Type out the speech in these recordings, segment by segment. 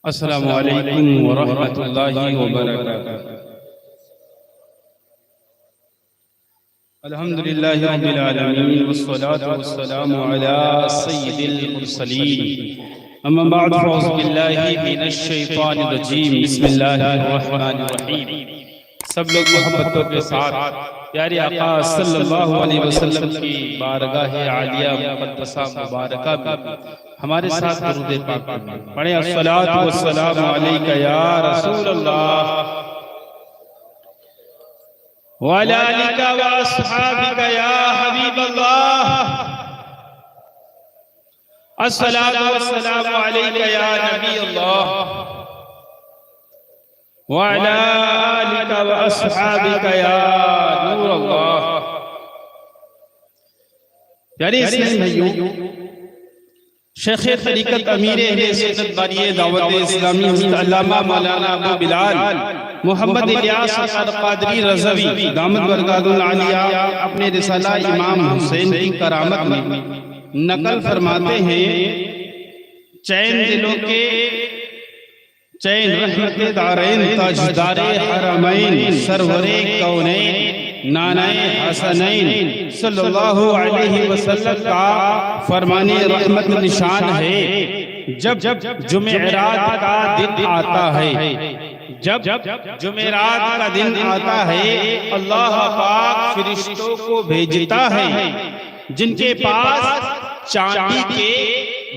अस्सलामु अलैकुम व रहमतुल्लाहि व बरकातुहू। अल्हम्दुलिल्लाहि रब्बिल आलमीन वस्सलातु वस्सलामु अला सय्यिदिल मुरसलीन। अम्मा बाद फ़अऊज़ु बिल्लाहि मिनश शैतानिर रजीम। बिस्मिल्लाहिर रहमानिर रहीम। सब लोग मोहब्बतों के साथ प्यारे आका सल्लल्लाहु अलैहि वसल्लम की बारगाह आलिया मुक़द्दसा मुबारका में हमारे साथ दुरूद पाक पढ़े। अस्सलातु वस्सलामु अलैका या रसूल अल्लाह व अला आलिका व अस्हाबिका या हबीब अल्लाह। अस्सलातु वस्सलामु अलैका या नबी अल्लाह व अला आलिका व अस्हाबिका या नूर अल्लाह। प्यारे इस्लामी भाइयों, शेख तरीक़त अमीर अहले सुन्नत बानी दावत इस्लामी हज़रत अल्लामा मौलाना अबू बिलाल मोहम्मद इलियास अल क़ादरी रज़वी दामत बरकातुहुल आलिया अपने रिसाला इमाम हुसैन की करामत में नकल फरमाते हैं, चैन दिलों के चैन रहमते दारैन ताजदारे हरमैन सरवरे कौनैन नानाए हसनैन सल्लल्लाहु अलैहि वसल्लम का फरमाने रहमत निशान है। जब जुमेरात का दिन आता है, जब जुमेरात का दिन आता है, अल्लाह पाक फरिश्तों को भेजता है जिनके पास चांदी के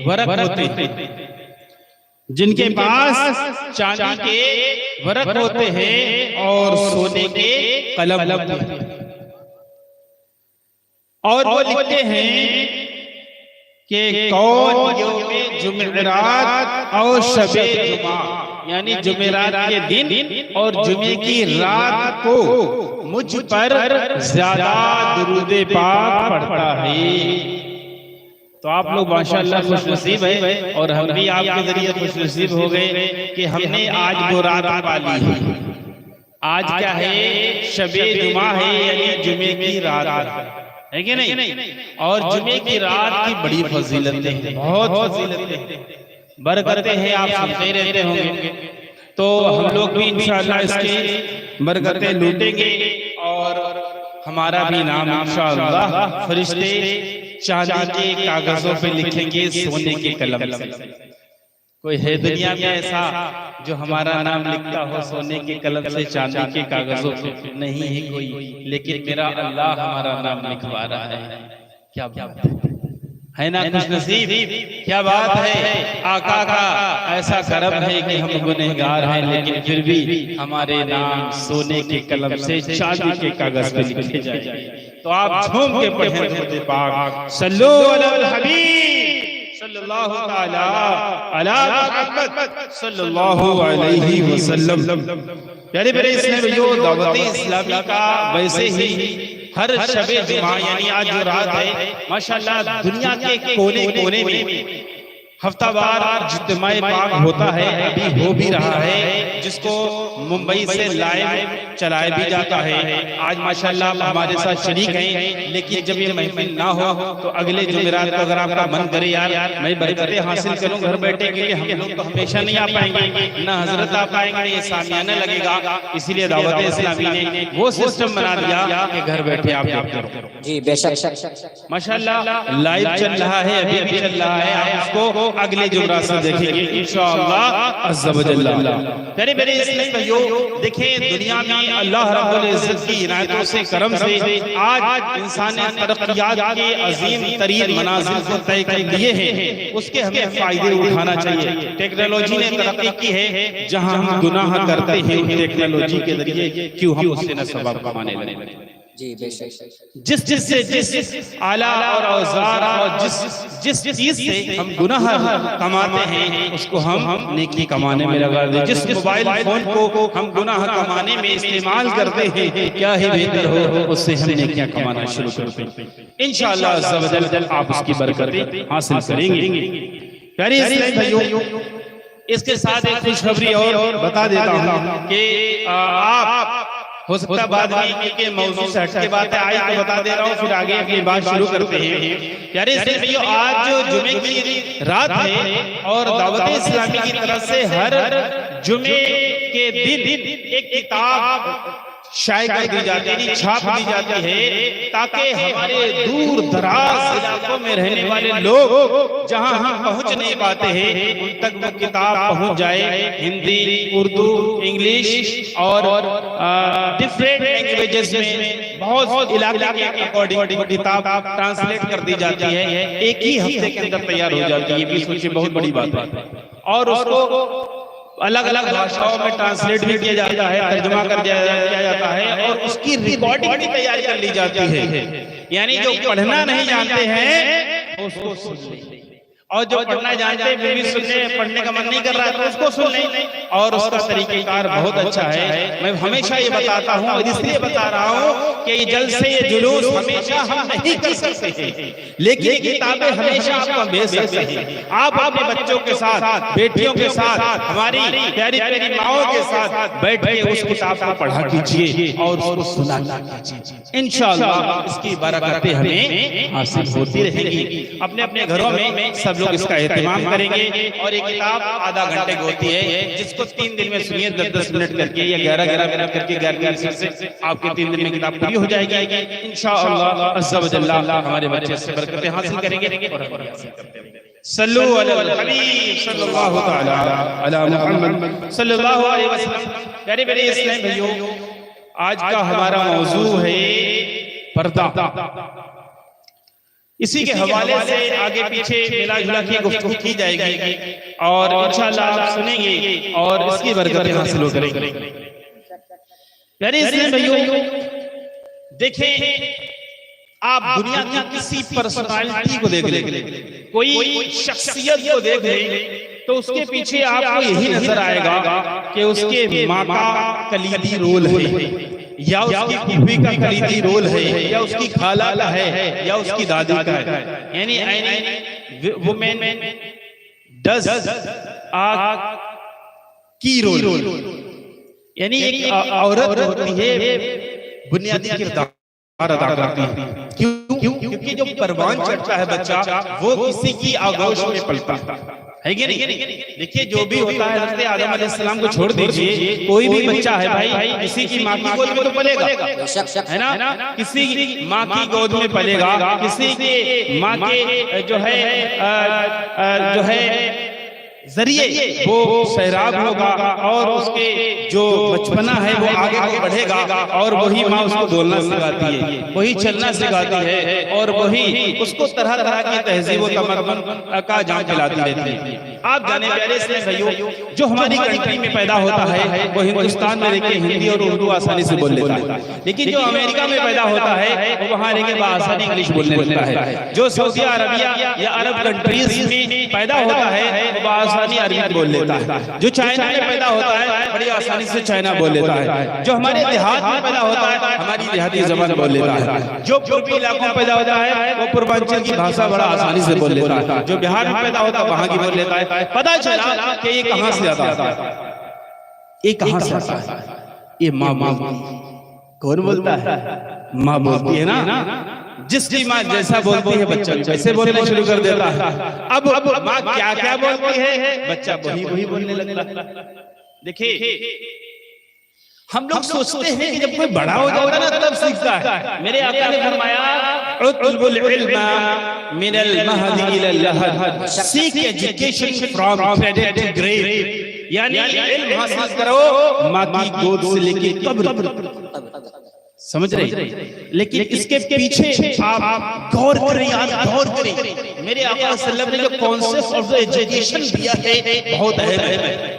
वरक होते हैं, जिनके पास चांदी के वरक होते हैं और सोने के कलम होते हैं, और वो लिखते हैं कि कौन यौमे जुमेरात और शबे जुमा, यानी जुमेरात के दिन और जुमे की रात को मुझ पर ज्यादा दुरूद पाक पढ़ता है। तो आप लोग माशाअल्लाह खुशनसीब है और हम भी आपके जरिए खुशनसीब हो गए कि हमने आज वो रात पाली है। आज क्या है? शबे जुमा है, यानी जुमे की रात है कि नहीं? और जुमे की रात की बड़ी फजीलतें हैं, बहुत फजीलतें बरकतें हैं, आप सुनते रहते होंगे। तो हम लोग भी इंशाअल्लाह इसकी बरकतें लूटेंगे और हमारा भी नाम इंशाअल्लाह फरिश्ते चांदी के कागजों पे लिखेंगे सोने के कलम से। कोई है दुनिया में ऐसा जो हमारा नाम लिखता हो सोने के कलम से चांदी के कागजों पे? नहीं है कोई, लेकिन मेरा अल्लाह हमारा नाम लिखवा रहा है। क्या बात है ना खुशनसीब? क्या बात है? आका का ऐसा करम है कि हम गुनहगार हैं, लेकिन फिर भी हमारे नाम सोने के कलम से चांदी के कागज पे लिखे जाए। तो आप झूम के पढ़ें दुरूद पाक, सल्लु अलल हबीब सल्लल्लाहु तआला अला मुहम्मद सल्लल्लाहु अलैहि वसल्लम। प्यारे प्यारे इस्लामी भाइयों, दावत इस्लामी का वैसे ही हर शबे जुमा यानी आज जो रात है, माशाअल्लाह दुनिया के कोने कोने में हफ्तावार इज्तिमाए पाक होता है, अभी हो भी रहा है, जिसको मुंबई से लाइव चलाया भी जाता है। आज माशाअल्लाह आप हमारे साथ शरीक हैं, लेकिन जब ये महफिल ना हो तो अगले जुमेरात को अगर आपका मन करे यार मैं बरकतें हासिल करूं घर बैठे के लिए, हम लोग तो हमेशा नहीं आ पाएंगे, ना हजरत आ पाएंगे, ये सामियाना लगेगा। इसीलिए दावत इस्लामी ने वो सिस्टम बना दिया कि घर बैठे आप करो। जी बेशक माशाअल्लाह लाइव चल रहा है, अभी भी चल रहा है, आप उसको अगले जुमरात से देखेंगे इंशाअल्लाह अज़्ज़ा व जल्ला। प्यारे प्यारे इस्लामी भाइयों, देखें दुनिया में अल्लाह रब्बुल इज्जत की इनायतों से करम से आज इंसान ने तरक्कियात के अजीम तरीन मनाजिल को तय कर लिए हैं, उसके हमें फायदे उठाना चाहिए। टेक्नोलॉजी ने तरक्की की है, जहां हम गुनाह करते हैं टेक्नोलॉजी के जरिए क्यों हम उससे न सवाब कमाने लगे? जी बेशक जिस आला और औजार और जिस चीज से हम गुनाह कमाते हैं उसको हम नेकी कमाने में लगा दें। जिस मोबाइल फोन को हम गुनाह कमाने में इस्तेमाल करते हैं, क्या ही बेहतर हो उससे हम नेकियां कमाना शुरू करते हैं। इंशाअल्लाह अज़्ज़ा व जल आप उसकी बरकतें हासिल करेंगे। प्यारे इस्लामी भाइयों, इसके साथ एक खुशखबरी और बता देता हूँ कि आप हो सकता है बाद में के मौजू से हट के बात है, आई तो बता दे रहा हूँ, फिर आगे अपनी बात शुरू करते हैं। प्यारे इस्लामी भाइयों, आज जो जुमे की रात है और दावत इस्लामी की तरफ से हर जुमे के दिन एक किताब शाये कर दी जाती है, छाप दी जाती है, ताकि हमारे दूर दराज इलाकों में रहने वाले लोग जहां हम पहुंच नहीं पाते हैं उन तक वो किताब पहुंच जाए। हिंदी, उर्दू, इंग्लिश और डिफरेंट लैंग्वेजेस में बहुत इलाके के अकॉर्डिंग किताब ट्रांसलेट कर दी जाती है, एक ही हफ्ते के अंदर तैयार हो जाती है। बीच में बहुत बड़ी बात है। और उसको अलग अलग भाषाओं में ट्रांसलेट भी किया जाता है, तर्जुमा कर दिया जाता है, और उसकी रिकॉर्डिंग भी तैयार कर ली जाती है। यानी जो पढ़ना नहीं जानते हैं उसको सुन लें, और जो पढ़ना जानते हैं फिर भी सुनने पढ़ने का मन नहीं कर रहा है तो उसको सुन लें। और उसका तरीक़ेकार बहुत अच्छा है। मैं हमेशा ये बताता हूँ और इसलिए बता रहा हूँ कि ये जलसे ये जुलूस हमेशा हम नहीं कर सकते हैं, लेकिन ये किताबें हमेशा आपको भेज सकते हैं। आप अपने बच्चों के साथ, बेटियों के साथ, हमारी प्यारी प्यारी माओं के साथ बैठ के उस किताब को पढ़ा कीजिए और उसको सुना कीजिए। इंशाअल्लाह इसकी बरकतें हमें हासिल होती रहेंगी। अपने अपने घरों में सब लोग इसका एहतमाम करेंगे। और ये किताब आधा घंटे की होती है, जिसको 3 दिन में सुनिए 10-10 मिनट करके या 11-11 मिनट करके 11 से आपके 3 दिन में किताब पूरी हो जाएगी। इंशाअल्लाह अज़्ज़ा व जल्ला हमारे बच्चे से बरकतें हासिल करेंगे। सल्लु अलल हबीब सल्लल्लाहु तआला अला मुहम्मद सल्लल्लाहु अलैहि वसल्लम। प्यारे मेरे इस्लामी भाइयों, आज का हमारा मौजू है पर्दा। इसी के हवाले से आगे पीछे मिला जुला के गुफ्तगू की जाएगी और इंशाअल्लाह आप सुनेंगे और इसकी बरकतें हासिल करेंगे। प्यारे इस्लामी भाइयों, देखें आप दुनिया की किसी पर्सनालिटी को देख लें, कोई शख्सियत को देख लें, तो उसके पीछे आपको यही नजर आएगा कि उसके माँ का कलीदी रोल है, या उसकी फूफी का कलीदी रोल है, या उसकी खाला का है, या उसकी दादी का है। यानी वुमेन डज आ की रोल, यानी एक औरत होती है बुनियादी किरदार अदा करती है। क्यों? क्योंकि जो परवान चढ़ता है बच्चा वो किसी की आगोश में पलता है कि नहीं? देखिए जो भी होता है हज़रत आदम अलैहिस्सलाम को छोड़ दीजिए, कोई भी बच्चा है भाई किसी की माँ की गोद में तो पलेगा, है ना? किसी की माँ की गोद में पलेगा, किसी के माँ के जो है जरिए वो सैराब होगा और उसके जो बचपना है वो आगे को बढ़ेगा, और वही माँ उसको बोलना सिखाती है, वही चलना सिखाती है, और वही उसको तरह तरह की तहजीब व तमद्दुन का जाम खिलाती रहती है। आप जाने प्यारे इस्लामी भाइयों, जो हमारी कंट्री में पैदा होता है वो हिंदुस्तान में रहकर हिंदी और उर्दू आसानी से बोल लेता है, लेकिन जो अमेरिका में पैदा होता है वो वहाँ रहकर आसानी इंग्लिश बोलने लगता है। जो सऊदी अरबिया या अरब कंट्रीज में पैदा होता है वो आसानी अरबी बोल लेता है। जो चाइना में पैदा होता है बड़ी आसानी से चाइना बोल लेता है। जो हमारे देहात में पैदा होता है हमारी देहाती जबान बोल लेता है। जो पूर्वी इलाकों में पैदा होता है वो पूर्वांचल की भाषा बड़ा आसानी से बोल लेता है। जो बिहार में पैदा होता है वहां की बोल लेता है। पता चला कि ये कहां से आता है, ये कहां से आता है? ये माँ कौन बोलता है? माँ बोलती है ना। जिसकी माँ जैसा बोलती है बच्चा वैसे बोलना शुरू कर देता है। अब माँ क्या क्या बोलती है बच्चा वही वही बोलने लगता है। देखिए हम लोग सोचते हैं कि जब कोई बड़ा हो जाता है ना तब सीखता है। मेरे आका ने फरमाया उतलुल इल्मा मिनल महदी इलल लहद, seek education from cradle to grave, यानी इल्म हासिल करो माँ की गोद से लेके कब्र। समझ रहे? लेकिन इसके पीछे आप गौर करें, आप गौर करें। मेरे आका सल्लल्लाहु अलैहि वसल्लम ने जो कॉन्सेप्ट ऑफ एजुकेशन दिया है बहुत अहम है।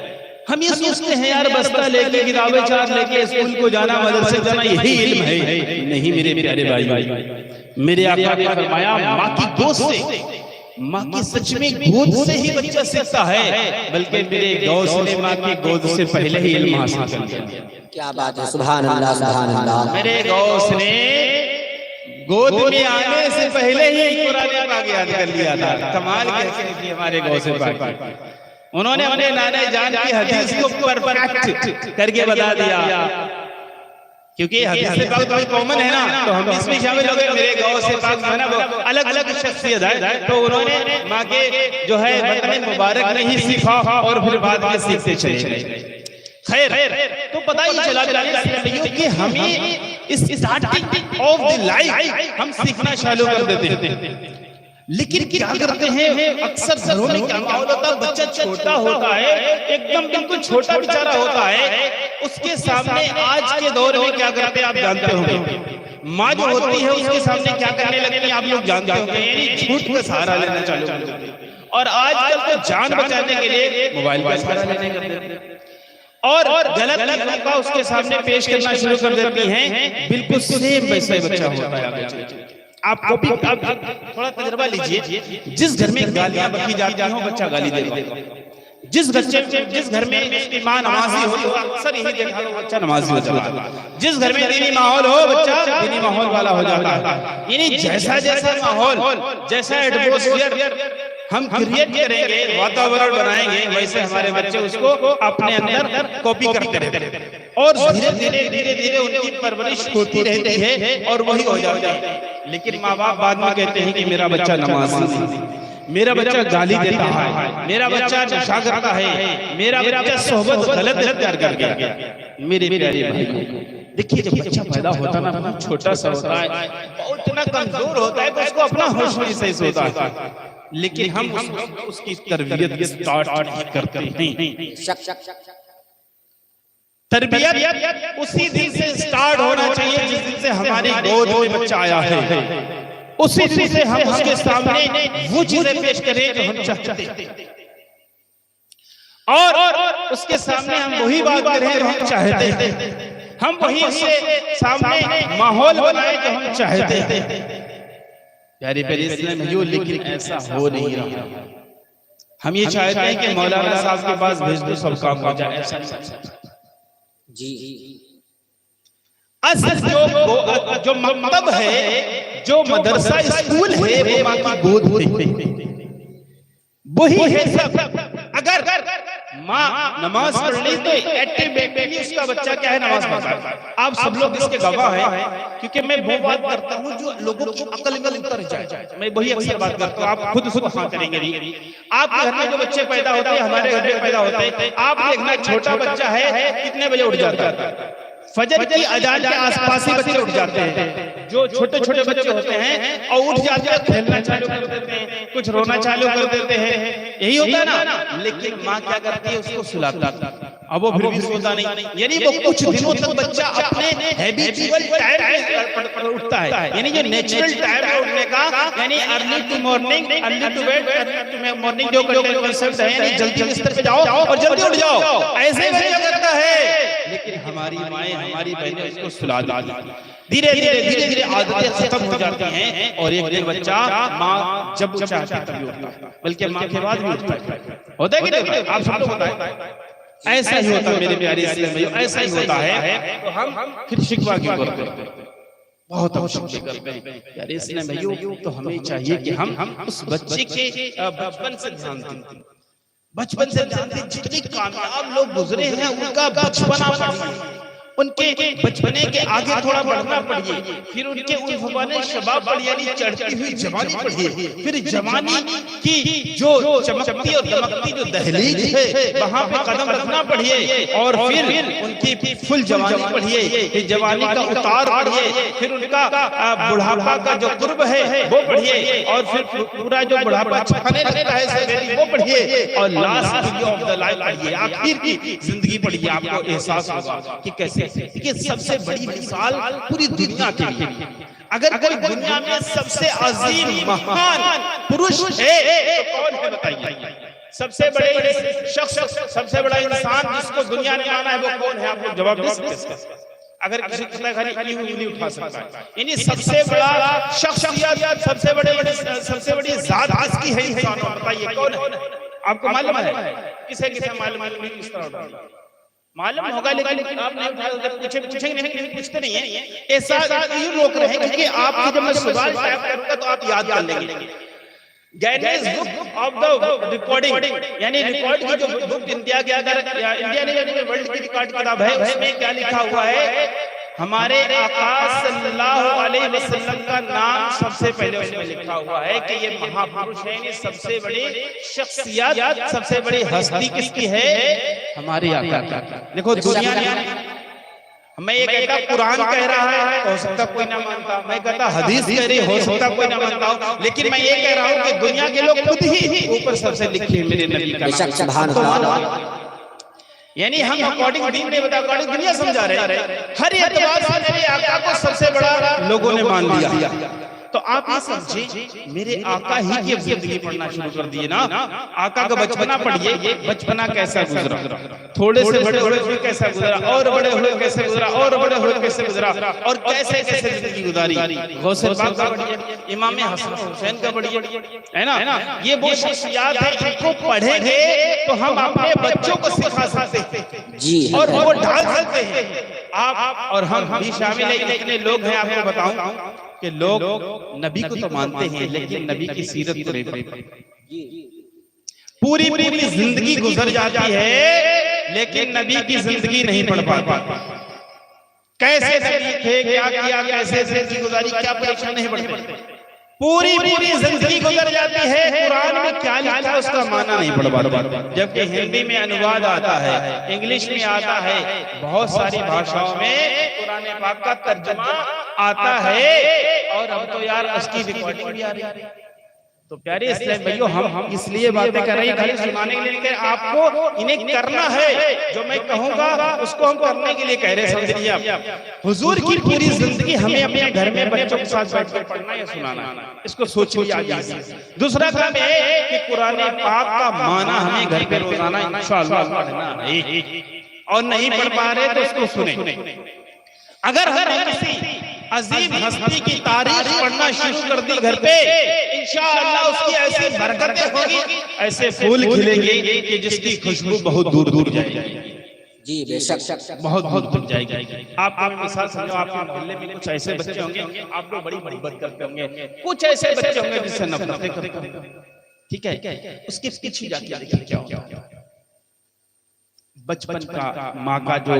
हम ये सोचते हैं यार बस्ता लेके किताबें चार लेके स्कूल को जाना, मदरसे जाना यही इल्म है। नहीं मेरे प्यारे भाई, मेरे आका ने फरमाया माँ की गोद से, माँ की सच में गोद से ही बच्चा सीखता है, बल्कि मेरे गौस ने माँ की गोद से पहले ही इल्म हासिल कर लिया। क्या बात है, सुभान अल्लाह सुभान अल्लाह। मेरे गौस ने गोद में आने से पहले ही कुरान पाक याद कर लिया था। कमाल कैसे थी हमारे गौस पाक, उन्होंने अपने नाने जान की हदीस को परफेक्ट करके बता दिया क्योंकि हदीस से पाक तो कॉमन है ना, तो हम इसमें शामिल हो गए। मेरे गांव से पाक है ना, वो अलग अलग शख्सियत है, तो उन्होंने माँ के जो है बतन मुबारक में ही सीखा और फिर बाद में सीखते चले गए। खैर, तो पता ही चला कि हमें इस स्टार्टिंग ऑफ द लाइफ हम सीखना चालू कर देते हैं। लेकिन क्या करते हैं, अक्सर घरों में क्या माहौल होता है, बच्चा छोटा होता है, एकदम बिल्कुल छोटा बेचारा होता है, उसके सामने आज के दौर में क्या करते हैं आप जानते होंगे। माँ जो होती है उसके सामने क्या करने लगती है आप लोग जानते होंगे, यानी झूठ का सहारा लेना चालू कर देते हैं। और आजकल तो जान बचाने के लिए मोबाइल का सहारा लेने कर देते हैं और गलत का उसके सामने पेश करना शुरू कर देती हैं। बिल्कुल सेम वैसा ही बच्चा होता है। आप कॉपी थोड़ा तजुर्बा लीजिए, जिस घर में गालियां बकी जाती हो बच्चा गाली देगा, जिस घर में उसकी माँ नमाजी हो तो अक्सर यही देखा हो बच्चा नमाजी हो जाता है। जिस घर में दीनी माहौल हो बच्चा दीनी माहौल वाला हो जाता है। यानी जैसा जैसा माहौल, जैसा एटमॉस्फेयर हम क्रिएट करेंगे, वातावरण बनाएंगे, वैसे हमारे बच्चे उसको अपने अंदर कॉपी करते रहते हैं और धीरे धीरे उनकी परवरिश होती रहती है और वही हो जाता है। लेकिन माँ बाप बाद में कहते हैं कि मेरा बच्चा नमाज़ी नहीं, मेरा बच्चा गाली देता है, मेरा बच्चा नशा करता है, मेरा बच्चा सोहबत गलत कर गया। मेरे प्यारे भाई, देखिए जब बच्चा पैदा होता है ना, छोटा सा होता है, बहुत इतना कमजोर होता है तो उसको अपना होश नहीं सही होता है। लेकिन हम उसकी तरबियत स्टार्ट करते हैं। तरबियत उसी दिन से स्टार्ट होना चाहिए जिस दिन से हमारी गोद में बच्चा आया है। उसी दिन से हम उसके सामने वो चीजें पेश करें जो हम चाहते हैं और उसके सामने हम वही बात करें जो हम चाहते हैं। हम वही उसके सामने माहौल बनाए जो हम चाहते हैं। प्यारे प्यारे इस्लाम है, लेकिन ऐसा हो नहीं रहा। हम ये चाहते हैं कि मौलाना साहब के पास भेज दो सब काम हो जाए, ऐसा जी। असल जो मकतब है, जो मदरसा स्कूल है, वो माँ की गोद में वही है सब। अगर माँ नमाज पढ़ ली तो ऑटोमेटिकली उसका बच्चा क्या है, नमाज पढ़ता है। आप सब लोग इसके गवाह हैं, क्योंकि मैं वो बात करता हूँ जो लोगों की अकल में उतर जाए। मैं वही अक्सर बात करता हूँ, आप खुद हाँ करेंगे नहीं। आपके घर में जो बच्चे पैदा होते हैं, हमारे घर में पैदा होते हैं, आप देखना छोटा बच्चा है कितने बजे उठ जाता है, फजर की अजान के आसपास ही बच्चे उठ जाते हैं। जो छोटे छोटे बच्चे होते हैं और उठ जाते हैं, खेलना चालू कर देते हैं, कुछ रोना चालू कर देते हैं, यही होता है ना। लेकिन माँ क्या करती है, उसको सुलाती है, अब वो फिर भी सोता नहीं। यानी वो कुछ दिनों तक बच्चा अपने हैबिचुअल टाइम पर उठता है, यानी जो नेचुरल टाइम है उठने का, यानी early to morning, early to bed, early to morning जो कंसेप्ट है, यानी जल्दी बिस्तर पे जाओ और जल्दी उठ जाओ, ऐसे बच्चा करता है। लेकिन हमारी माएं, हमारी बहनें उसको सुला देती, धीरे धीरे आदतें खत्म हो जाती हैं और एक दिन बच्चा माँ जब चाहती है तभी उठता है, बल्कि माँ के बाद भी उठता है। होता है कि नहीं? आप सब लोग होता है, ऐसा ही होता है मेरे प्यारे इस्लाम भाइयों, ऐसा ही होता है। तो हम फिर शिकवा क्यों करते हैं, बहुत हम शिकवे करते हैं प्यारे इस्लाम भाइयों। तो हमें चाहिए कि हम उस बच्चे के बचपन से ध्यान दें, बचपन से ध्यान दें। जितने कामयाब लोग गुजरे हैं उनका बचपना पढ़िए, उनके बचपने के आगे थोड़ा बढ़ना पड़िए, फिर उनके उल्फाने शबाब पढ़िए, यानी चढ़ती हुई जवानी पढ़िए, फिर जवानी की जो चमकती और दमकती जो दहलीज है वहां पे कदम रखना पड़िए, और फिर उनकी फुल जवानी पढ़िए, फिर जवानी का उतार पढ़िए, फिर उनका बुढ़ापा का जो कुर्ब है वो पढ़िए, और फिर पूरा जो बुढ़ापा छाने लगता है सवेरी वो पढ़िए, और लास्ट ऑफ द लाइफ पढ़िए, आखिर की जिंदगी पढ़िए। आपको एहसास होगा कि कैसे देखिए सबसे बड़ी मिसाल पूरी दुनिया के लिए, अगर कोई दुनिया में सबसे अजीम महान पुरुष है तो कौन है बताइए? सबसे बड़े शख्स, सबसे बड़ा इंसान जिसको दुनिया ने माना है वो कौन है? आप लोग जवाब दे सकते हैं। अगर किसी को पता है खाली उंगली उठा सकता है। यानी सबसे बड़ा शख्सियत, सबसे बड़ी जात आज की है इंसान, बताइए कौन है? आपको मालूम है? किसे किसे मालूम है? किस तरह मालूम होगा, लेकिन आप नहीं पूछते नहीं है। ऐसा क्यों रोक रहे हैं? क्योंकि आपकी जब मैं सवाल टाइप करूंगा तो आप याद कर लेंगे। Guidelines book of the recording, यानी रिकॉर्ड की जो बुक इंडिया के, अगर इंडिया ने वर्ल्ड की रिकॉर्ड किताब है उसमें क्या लिखा हुआ है? हमारे आका सल्लल्लाहु अलैहि वसल्लम का नाम सबसे पहले उसमें लिखा हुआ है कि ये महापुरुष है, ये सबसे बड़ी शख्सियत, सबसे बड़ी हस्ती किसकी है? हमारे आका का। देखो दुनिया में मैं ये कहता कुरान कह रहा है, हो सकता कोई ना मानता, मैं कहता हदीस कह रही, हो सकता कोई ना मानता हो, लेकिन मैं ये कह रहा हूँ कि दुनिया के लोग खुद ही ऊपर सबसे लिखे मेरे नबी का नाम। यानी हम अकॉर्डिंग दीन नहीं बता, अकॉर्डिंग दुनिया समझा रहे हैं। हर एतबार से मेरे आका को सबसे बड़ा लोगों ने मान लिया। तो आप ये समझिए मेरे आका ही की जिंदगी पढ़ना शुरू कर दिए ना। आका का बचपना पढ़िए, बचपना कैसा गुजरा, थोड़े से बड़े हुए कैसा गुजरा, और बड़े हुए कैसे गुजरा, और बड़े हुए कैसे गुजरा, और कैसे कैसे जिंदगी गुजारी। गौसे पाक का बढ़िया, इमाम हसन हुसैन का बढ़िया, है ना। ये वो शख्सियत है, इनको पढ़ेंगे तो हम अपने बच्चों को सिखा सकते हैं जी, और वो ढाल सकते हैं। आप और हम भी शामिल है। इतने लोग हैं, आपको बताऊं कि लोग नबी को तो मानते हैं लेकिन नबी की सीरत को नहीं पढ़ते। पूरी पूरी जिंदगी गुजर जाती है लेकिन नबी की जिंदगी नहीं पढ़ पाते। कैसे नबी थे, क्या किया, कैसे जिंदगी गुजारी, क्या परीक्षा नहीं पढ़ पाते। पूरी पूरी जिंदगी गुजर जाती है, कुरान में क्या लिखा है उसका माना नहीं पढ़ पाते। जबकि हिंदी में अनुवाद आता है, इंग्लिश में आता है, बहुत सारी भाषाओं में कुरान पाक का तर्जुमा आता है, और अब तो यार उसकी रिकॉर्डिंग भी आ रही है। तो प्यारे इस्लाम भाइयों, हम इसलिए बातें कर रहे हैं खाली सुनाने के लिए, आपको इन्हें करना है। जो मैं कहूंगा उसको हम करने के लिए कह रहे हैं, समझिए आप। हुजूर की पूरी जिंदगी हमें अपने घर में बच्चों के साथ बैठकर पढ़ना या सुनाना, इसको सोचिए आगे। दूसरा काम है कि कुरान पाक का माना हमें घर पे रोजाना इंशाअल्लाह पढ़ना है, और नहीं पढ़ पा रहे तो उसको सुने। अगर हमें किसी अजीम हस्ती की तारीफ पढ़ना शुरू कर दी घर पे, इंशाअल्लाह उसकी ऐसी बरकतें होगी, ऐसे फूल खिलेंगे कि जिसकी खुशबू बहुत दूर दूर जाएगी जी, बेशक बहुत बहुत दूर जाएगी। आप मिसाल समझो, आपके मोहल्ले में कुछ ऐसे बच्चे होंगे, आप लोग बड़ी बड़ी बात करते होंगे, कुछ ऐसे बच्चे होंगे जिससे नफरतें करते होंगे, ठीक है। उसके पीछे जाके देखिए क्या होगा। बचपन का माँ का जो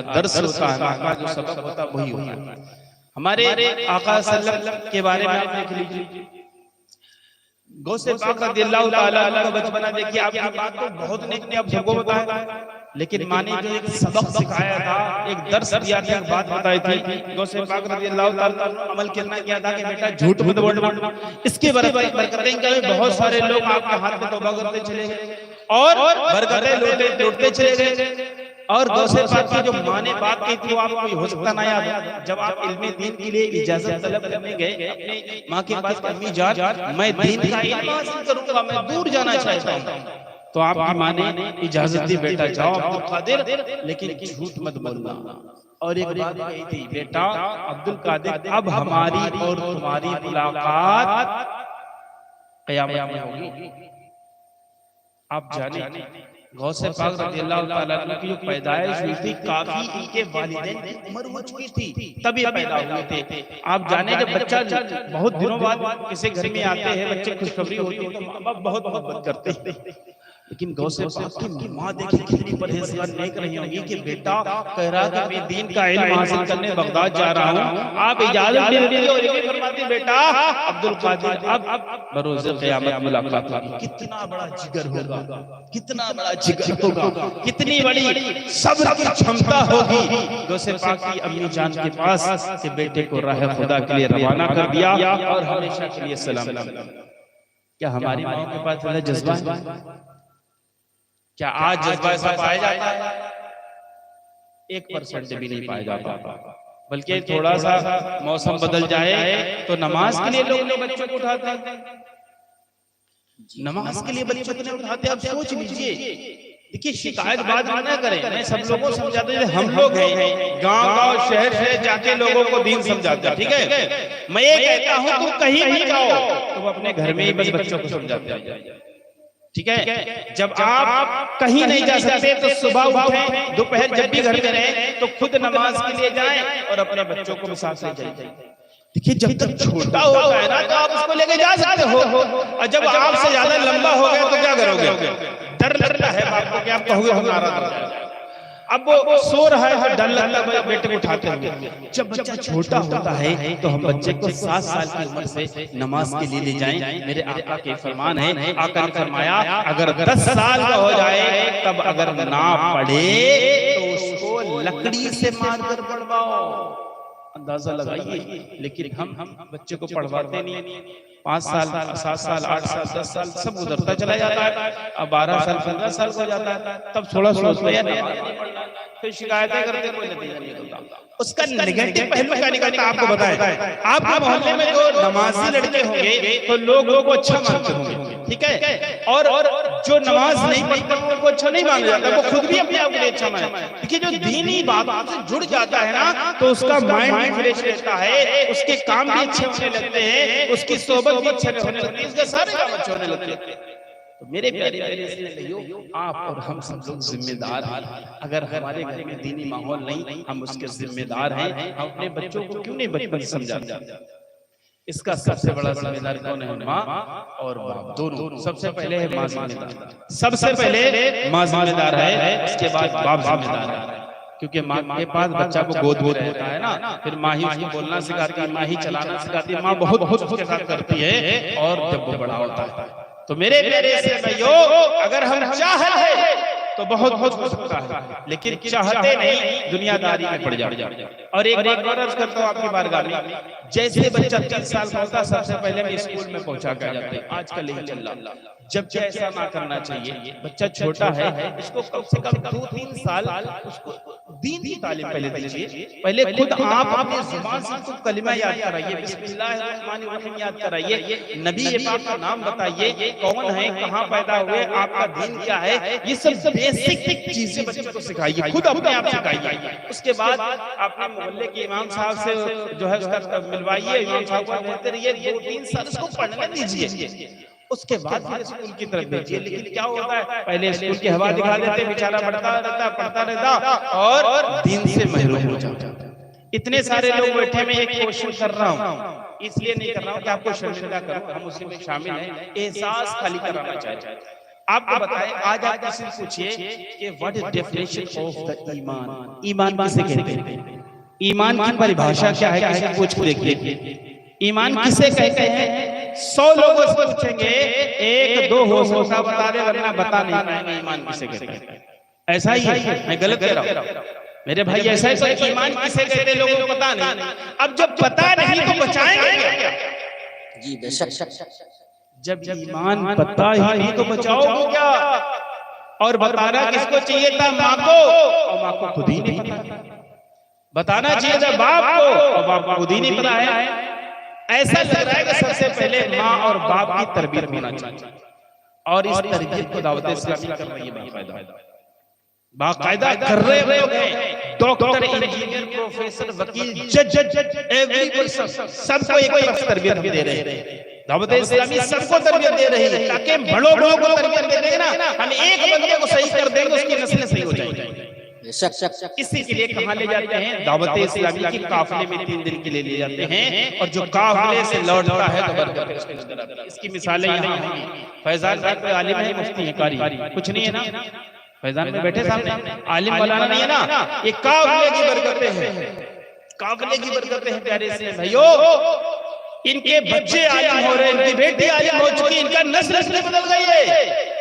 दर्स होता है, माँ का जो सबक होता है वही होता है। हमारे आका सल्लल्लाहु के बारे में आप देख लीजिए, गौसे पाक रज़ियल्लाहु ताला अन्हु का बचपना देखिए। आपकी बात तो बहुत नेक आप सबको बताया, लेकिन माँ ने जो एक सबक सिखाया था, एक दर्स दिया था, एक बात बताई थी, गौसे पाक रज़ियल्लाहु ताला अन्हु अमल करना किया था कि बेटा झूठ मत बोलना। इसके बरकतें क्या, बहुत सारे लोग आपके हाथ में तौबा करते चले गए और बरकतें लौटते चले गए। और गौसे पाक की जो माँ ने बात की थी वो आपको हो सकता ना याद। जब आप इल्मे दीन के लिए इजाजत तलब करने गए अपने माँ के पास, अम्मी जान मैं दीन का इल्म हासिल करूंगा, मैं दूर जाना चाहता हूं, तो आपकी माँ ने इजाजत दी, बेटा जाओ अब्दुल कादिर, लेकिन झूठ मत बोलना। और एक बात कही थी, बेटा अब्दुल कादिर अब हमारी और तुम्हारी मुलाकात क़यामत में होगी। आप जाने गौसे पाक रज़ियल्लाहु ताला अन्हु की जो पैदाइश हुई थी, काफी इनके वालिदैन की उम्र हो चुकी थी तब ये पैदा हुए थे। आप जाने जब बच्चा बहुत दिनों बाद किसी घर में आते हैं, बच्चे खुशखबरी होती है तो माँ बाप बहुत मोहब्बत करते हैं। लेकिन गौसे पाक की माँ देखिए कितनी परहेज़गार नेक रही होंगी कि बेटा कह रहा कि मैं दीन का इल्म हासिल करने बगदाद जा रहा हूँ, आप इजाजत दे दीजिए, और ये फरमाती बेटा अब्दुल कादिर अब बरोज़े क़यामत मुलाकात होगी। कितना बड़ा जिगर होगा, कितना बड़ा जिगर होगा, कितनी बड़ी सब्र की क्षमता होगी। गौसे पाक की अम्मी जान के पास से बेटे को राह खुदा के लिए रवाना कर दिया और हमेशा के लिए सलाम। क्या हमारी माँ के पास वाला जज्बा है? क्या आज जज्बा ऐसा पाया जाता है? 1% भी नहीं पाया जाता। बल्कि थोड़ा सा मौसम बदल जाए तो नमाज के लिए लोग बच्चों को उठाते हैं, नमाज के लिए बच्चों को उठाते हैं। आप सोच लीजिए, देखिए शिकायत बात ना करें, मैं सब लोगों को समझाते हैं, हम लोग हैं गांव शहर से जाके लोगों को दीन समझाते हैं, ठीक है। मैं ये कहता हूँ तुम कहीं मत जाओ, तुम अपने घर में ही बस बच्चों को समझाते हैं, ठीक है। जब आप कहीं नहीं जा सकते तो सुबह उठें, दोपहर जब भी घर में रहें तो खुद नमाज के लिए जाएं और अपने बच्चों को भी साथ ले जाएं। देखिए जब तक छोटा होगा है ना तो आप उसको लेके जा सकते हो, और जब आपसे ज्यादा लंबा हो गया तो क्या करोगे? डर लगता है बाप को कि आप कहोगे हम नाराज हो जाएंगे। अब वो सो रहा है तो डर लगता है बेटे को उठाते हैं। जब बच्चा छोटा होता है तो हम बच्चे को 7 साल की उम्र से नमाज के लिए ले जाएं। मेरे आका के फरमान है, आका ने फरमाया अगर 10 साल का हो जाए तब अगर ना पढ़े तो उसको लकड़ी से मारकर पढ़वाओ। अंदाजा लगाइए। लेकिन हम बच्चे को पढ़वाते नहीं। 5 साल 7 साल 8 साल 10 साल सब गुजरता चला जाता है। अब 12 साल 15 साल हो जाता है, तब थोड़ा सोचते हैं, फिर शिकायतें करते, कोई नतीजा नहीं निकलता। उसका नेगेटिव पहलू क्या निकलता है आपको बताएं। आपके मोहल्ले में जो नमाजी लड़के होंगे तो लोगों को अच्छा मानते होंगे, ठीक है, और जो नमाज नहीं पढ़ते उनको अच्छा नहीं माना जाता, वो खुद भी अपने आप को अच्छा मानते हैं। देखिए जो दीनी बातों से जुड़ जाता है ना तो उसका माइंड भी फ्रेश रहता है, उसके काम भी अच्छे होने लगते हैं, उसकी सोबत भी अच्छे होने लगती है, उसके सारे काम अच्छे होने लगते हैं। तो मेरे प्यारे भाइयों, आप और हम सब लोग जिम्मेदार हैं। अगर हमारे घर में दीनी माहौल नहीं, हम उसके जिम्मेदार हैं। हम अपने बच्चों को क्यों नहीं बचपन से समझाते? इसका सबसे बड़ा जिम्मेदार कौन है? माँ और बाप दोनों। सबसे पहले है माँ जिम्मेदार, सबसे पहले माँ जिम्मेदार है, उसके बाद बाप जिम्मेदार है। क्योंकि माँ के पास बच्चा को गोद में रहता है ना, फिर माँ ही उसको बोलना सिखाती है, माँ ही चलाना सिखाती है, माँ बहुत उसके साथ करती है। और जब वो बड़ा होता है तो मेरे प्यारे भाइयों, अगर हम चाहे तो बहुत हो सकता है, लेकिन चाहते नहीं दुनियादारी में पड़ जाते। और एक बात और अर्ज करता हूँ आपकी बारगाह में, जैसे बच्चा 3 साल का होता है सबसे पहले हम स्कूल में पहुंचा कर जाते हैं। आजकल यही चल रहा, जबकि ऐसा ना करना चाहिए। बच्चा छोटा है, इसको कम से कम 2-3 साल उसको दीन की तालीम पहले दीजिए। पहले खुद आप अपनी जुबान से उसको कलिमा याद कराइए, बिस्मिल्लाहिर्रहमानिर्रहीम याद कराइए, नबी पाक का नाम बताइए, कौन है, कहाँ पैदा हुए, आपका दीन क्या है, ये सब बेसिक चीजें बच्चे को सिखाइए, खुद अपने आप सिखाइए। उसके बाद अपने मोहल्ले के इमाम साहब से जो है उसका मिलवाइए, इमाम साहब को कहते रहिए, 2-3 साल उसको पढ़ने दीजिए। उसके बाद फिर स्कूल की तरफ भेजिए। लेकिन क्या होता है, पहले स्कूल की हवा दिखा देते, बेचारा पढ़ता रहता और दीन से महरूम हो जाता। इतने सारे लोग बैठे, मैं एक क्वेश्चन कर रहा हूँ, इसलिए नहीं कर रहा हूँ कि आपको शर्मिंदा करूं, हम उसी में शामिल हैं, एहसास खाली कराना चाहिए। आपको बताएं, आज आप किसी से पूछिए कि what is definition of the ईमान, ईमान किसे कहते हैं, ईमान की परिभाषा क्या है, किसी पूछ के देखिए ईमान किसे कहते हैं। 100 लोगों से पूछेंगे, 1-2 हो सकता बता दे, वरना बता नहीं पाएंगे ईमान किसे कहते हैं। ऐसा ही है, मैं गलत कह रहा हूं मेरे भाई, ऐसा ही तो ईमान किसे कहते हैं लोगों को पता नहीं। अब जब पता नहीं तो बचाएंगे क्या? जी बेशक। जब ईमान पता ही नहीं तो बचाओगे क्या? और बताना किसको चाहिए था? माँ को, और माँ को खुद ही नहीं पता। बताना चाहिए था बाप को, और बाप को खुद ही नहीं पता है। ऐसा लग रहा है कि सबसे पहले माँ और बाप की तरबियत होना चाहिए, और इस तरबियत को दावत इस्लामी कर रही है, बाकायदा कर रहे लोग हैं। डॉक्टर, इंजीनियर, प्रोफेसर, वकील, जज, एवरी पर्सन, सबको एक तरफ तरबियत दे रहे हैं। दावत इस्लामी सबको तरबियत दे रही है, ताकि बड़ों को तरबियत दे देंगे ना, हम एक बंदे को सही कर देंगे, उसकी नस्लें सही हो जाएंगी। इसी के लिए कहाँ ले जाते हैं? दावत इस्लामी की काफिले में 3 दिन के लिए ले जाते हैं, और जो काफिले से लौटता है तो बरकत। इसकी मिसालें यहाँ हैं। फैजान भाई कोई आलिम है, मुफ्ती है, कारी कुछ नहीं है ना, फैजान में बैठे सामने आलिम मौलाना नहीं है ना, ये काफिले की बरकतें हैं, काफिले की बरकतें हैं। प्यारे से भाइयों, इनके बच्चे आलिम हो रहे हैं, इनकी बेटी आलिम हो चुकी, इनका नस्ल बदल गई है।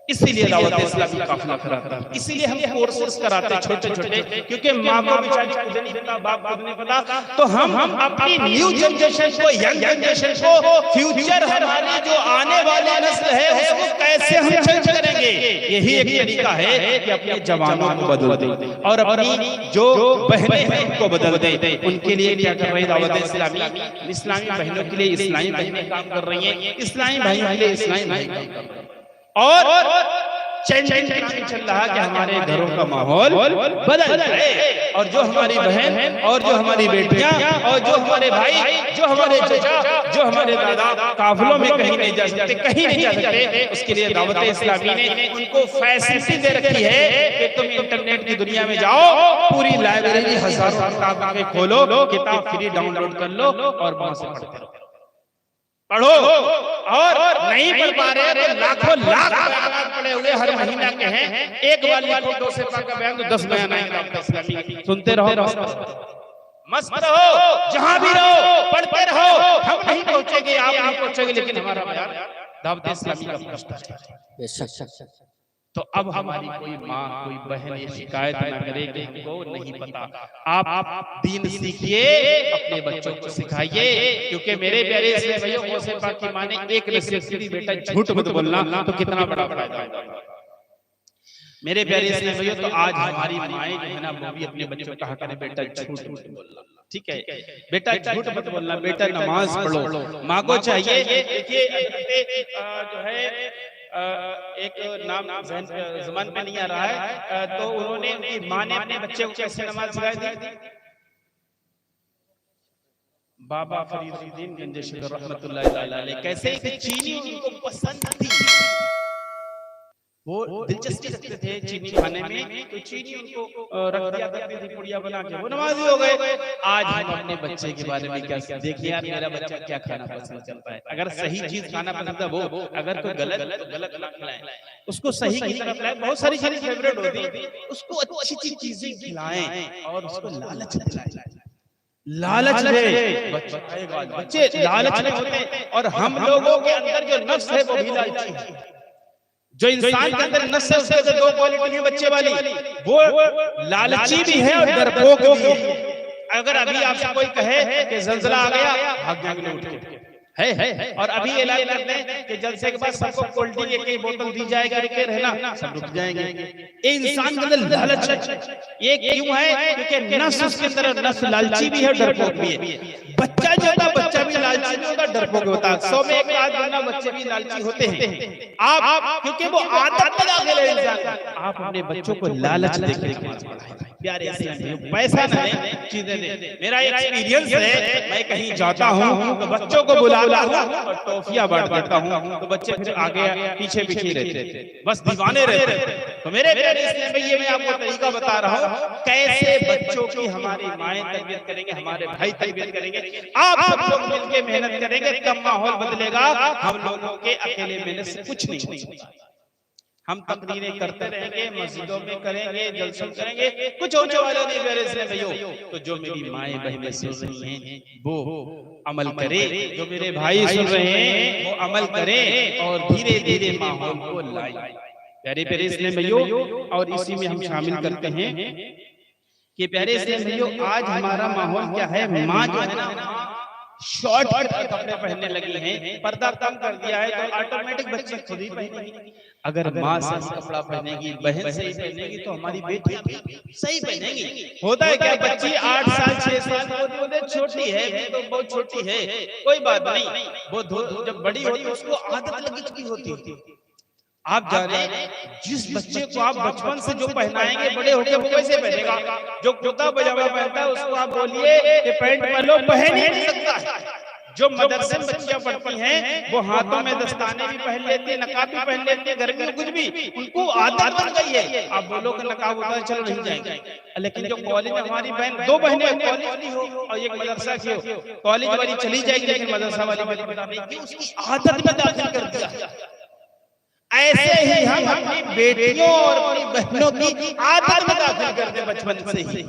इसीलिए दावत इस्लामी काफिला कराता है, इसीलिए हम कोर्सेस कराते हैं छोटे-छोटे, क्योंकि माँ को बेचारी खुद नहीं पता, बाप खुद नहीं पता, तो हम अपनी न्यू जनरेशन को, यंग जनरेशन को, फ्यूचर हमारी जो आने वाली नस्ल है उसको कैसे हम चेंज करेंगे, यही एक तरीका है कि अपने जवानों को बदल दें और अपनी जो बहनें हैं उनको बदल दें। उनके लिए क्या कर रही है दावत इस्लामी? इस्लामी बहनों के लिए इस्लामी बहनें काम कर रही हैं, इस्लामी भाइयों के लिए इस्लामी भाई काम कर रहे हैं, और चेंज चल रहा कि हमारे घरों का माहौल बदल जाए, और जो हमारी बहन और जो हमारी बेटियां और जो हमारे भाई, जो हमारे चाचा, जो हमारे दादा काफिलों में कहीं नहीं जा सकते, कहीं नहीं जा सकते, उसके लिए दावत इस्लामी ने उनको फैसिलिटी दे रखी है कि तुम इंटरनेट की दुनिया में जाओ, पूरी लाइब्रेरी हजारों किताबें खोलो, किताब फ्री डाउनलोड कर लो और वहां से पढ़ते रहो। पढ़ो, और नहीं पढ़ पा रहे तो लाखों लाख बयान पड़े हुए हर महीना के हैं। एक बार लिखो 2 से पाक का बयान तो 10 बयान आएंगे आपके इस्लामी। सुनते रहो, मस्त रहो, जहां भी रहो पढ़ते रहो। हम नहीं पहुंचेंगे, आप नहीं पहुंचेंगे, लेकिन हमारा बयान दावत इस्लामी का पहुंचता है। बेशक। तो अब हमारी कोई माँ कोई बहन ये शिकायत न करे कि हमको नहीं पता। आप दीन सीखिए, अपने बच्चों को सिखाइए, क्योंकि मेरे प्यारे इस्लामी भाइयों, गौसे पाक की माँ ने एक नसीहत की, बेटा झूठ मत बोलना, तो कितना बड़ा फायदा होगा। मेरे प्यारे इस्लामी भाइयों, तो आज हमारी माएं जो है ना, वो भी अपने बच्चों को कहा करें बेटा झूठ मत बोलना, ठीक है, बेटा झूठ मत बोलना, बेटा नमाज पढ़ो। माँ को चाहिए, देखिए जो है एक नाम ज़बान पे नहीं आ रहा है, तो उन्होंने, उनकी माँ ने अपने बच्चे को कैसे नमाज सिखाई थी। बाबा फरीदुद्दीन गंजेशकर रहमतुल्लाहि अलैह, कैसे चीनी उनको पसंद थी, वो दिलचस्पी रखते थे चीनी खाने में, तो चीनी उनको रख दिया करती थी पुड़िया बना के, वो नमाजी हो गए। आज हम अपने बच्चे के बारे में क्या देखिए यार, मेरा बच्चा क्या खाना पसंद करता है। अगर सही चीज खाना पसंद है वो, अगर कोई गलत तो गलत ना खिलाएं, उसको सही की तरफ लाएं। बहुत सारी चीजें फेवरेट होती है, उसको अच्छी अच्छी चीजें खिलाएं और उसको लालच दिलाएं। लालच दे, बच्चे लालच में होते, और हम लोगों के अंदर जो नफ्स है वो भी लालची है। जो इंसान के अंदर नफ्स है, उसके दो क्वालिटी है बच्चे वाली, वो लालची भी है और डरपोक भी है। अगर अभी आपसे कोई कहे कि ज़लज़ला आ गया, भाग जाएंगे उठ के, है। और अभी ऐलान कर दें कि जलसे के बाद सबको कोल्ड ड्रिंक की बोतल दी जाएगा, रुके रहना, सब रुक जाएंगे। ये इंसान के अंदर लालच है। ये क्यों है? क्योंकि नफ्स उसके अंदर, नफ्स लालची भी है, डरपोक भी है। बच्चा जो होता, बच्चा भी लालची भी होता, डरपोक होता है। 100 में 1 आदमी बच्चे भी लालची होते हैं। आप क्योंकि वो आदत में दाखिल है इंसान, आप अपने बच्चों को लालच देकर पढ़ाएं। प्यारे पैसा ना दें, चीजें दें। मेरा एक्सपीरियंस है, मैं कहीं जाता हूँ तो बच्चों को बुलाता हूँ और टॉफियां बांट देता हूँ, तो बच्चे फिर आगे पीछे पीछे रहते थे, बस दीवाने रहते थे। तो मेरे प्यारे इसलिए ये मैं आपको तरीका बता रहा हूँ, कैसे बच्चों की हमारी माएं तरबियत करेंगे, हमारे भाई तरबियत करेंगे। आप सब लोग मिलकर मेहनत करेंगे, तब माहौल बदलेगा। हम लोगों के अकेले मेहनत से कुछ नहीं हो सकता। हम तकरीरें करते रहेंगे, मस्जिदों में करेंगे, जलसों करेंगे, कुछ होने वाला नहीं मेरे से भैया। तो जो मेरी माएं बहनें सुन रही हैं वो अमल करें, जो मेरे भाई सुन रहे हैं वो अमल करें, और धीरे धीरे माहौल को लाएं। प्यारे प्यारे इस्लाम भैयों, और इसी में हम शामिल करते हैं कि प्यारे इस्लाम भैयों, आज हमारा माहौल क्या है, माँ जो है ना शॉर्ट कपड़े पहनने लगी हैं, पर्दा कम कर दिया है, तो ऑटोमेटिक बच्चे खुद ही पहनेंगे। अगर माँ सही कपड़ा पहनेगी, बहन सही पहनेगी, तो हमारी बेटी सही पहनेगी। होता है क्या, बच्ची 8 साल 6 साल बोले छोटी है, तो बहुत छोटी है, कोई बात नहीं, वो जब बड़ी होती है उसको आदत लगी चुकी होती है। आप जाने जिस बच्चे को आप बचपन से जो पहनाएंगे, बड़े होकर वो कैसे पहनेगा। जो कुर्ता पजामा पहनता है उसको आप बोलिए कि पैंट पहनो, पहन ही नहीं सकता है। जो मदरसे में बच्चियां पढ़ती हैं वो हाथों में दस्ताने भी पहन लेती है, नकाब भी पहन लेती है, घर में कुछ भी, उनको आदत बन गई है। आप बोलो कि नकाब होता है, चलो नहीं जाएंगे। लेकिन जो कॉलेज में हमारी बहन, 2 बहनें कॉलेज की हो और एक मदरसा की हो, कॉलेज वाली चली जाएगी लेकिन मदरसा वाली बता नहीं, उसकी आदत में दाखिल कर दिया। ऐसे ही हम अपनी बेटियों और अपनी बहनों की आदत में दाखिल कर दे बचपन से ही,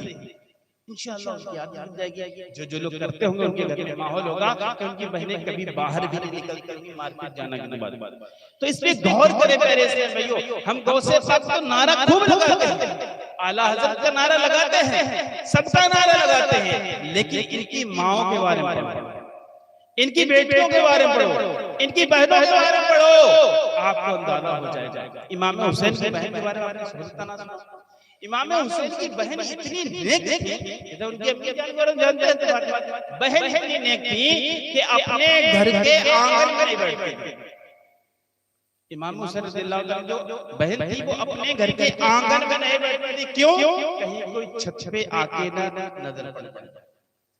इंशाअल्लाह उनकी आदत बन जाएगी। जो लोग करते होंगे उनके घर में माहौल होगा कि उनकी बहनें कभी बाहर भी नहीं निकलती होंगी, मार्केट जाना के बाद। तो इसमें गौर करें प्यारे से भैयों, हम गौसे पाक तो नारा खूब लगाते हैं, आला हज़रत का नारा लगाते हैं, सबका नारा लगाते हैं, लेकिन इनकी माओं के बारे में पढ़ो, इनकी बेटियों के बारे में पढ़ो, इनकी बहनों के बारे में पढ़ो, आपको अंदाजा हो जाएगा। इमाम हुसैन की बहन के बारे में सुना, इमाम हुसैन की बहन इतनी नेक थी, तो उनकी अम्मी जान को जानते हैं, बहन इतनी नेक थी कि अपने घर के आंगन में नहीं बैठती थी। इमाम हुसैन रज़ियल्लाहु अन्हु जो बहन थी वो अपने घर के आंगन में नहीं बैठती थी। क्यों? कहीं कोई छत पे आके ना नजर पड़ जाए,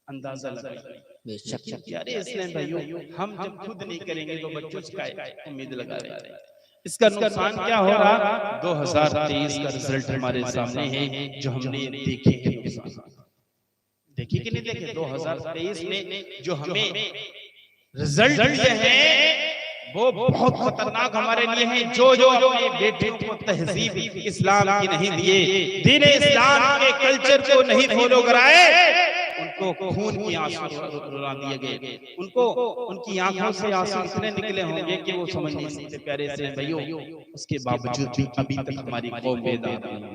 अंदाजा लगा। प्यारे इस्लाम भाइयों, हम जब खुद नहीं करेंगे तो बच्चों से उम्मीद लगा रहे हैं। इसका नुकसान क्या हो रहा, 2023 का रिजल्ट हमारे सामने है, जो हमने देखे हैं नुकसान। देखिए कि नहीं देखे, 2023 ने जो हमें रिजल्ट ये है वो बहुत खतरनाक हमारे लिए है। जो जो अपने बेटियों को तहजीब इस्लाम की नहीं दिए, दीन इस्लाम के कल्चर को नहीं फॉलो कराए, उनको खून की आंसू रुला दिए गए। उनको उनकी आंखों से आंसू इतने निकले होंगे कि वो समझ नहीं सकते। प्यारे से भाइयों, उसके बावजूद भी अभी तक हमारी कौम बेदार नहीं है,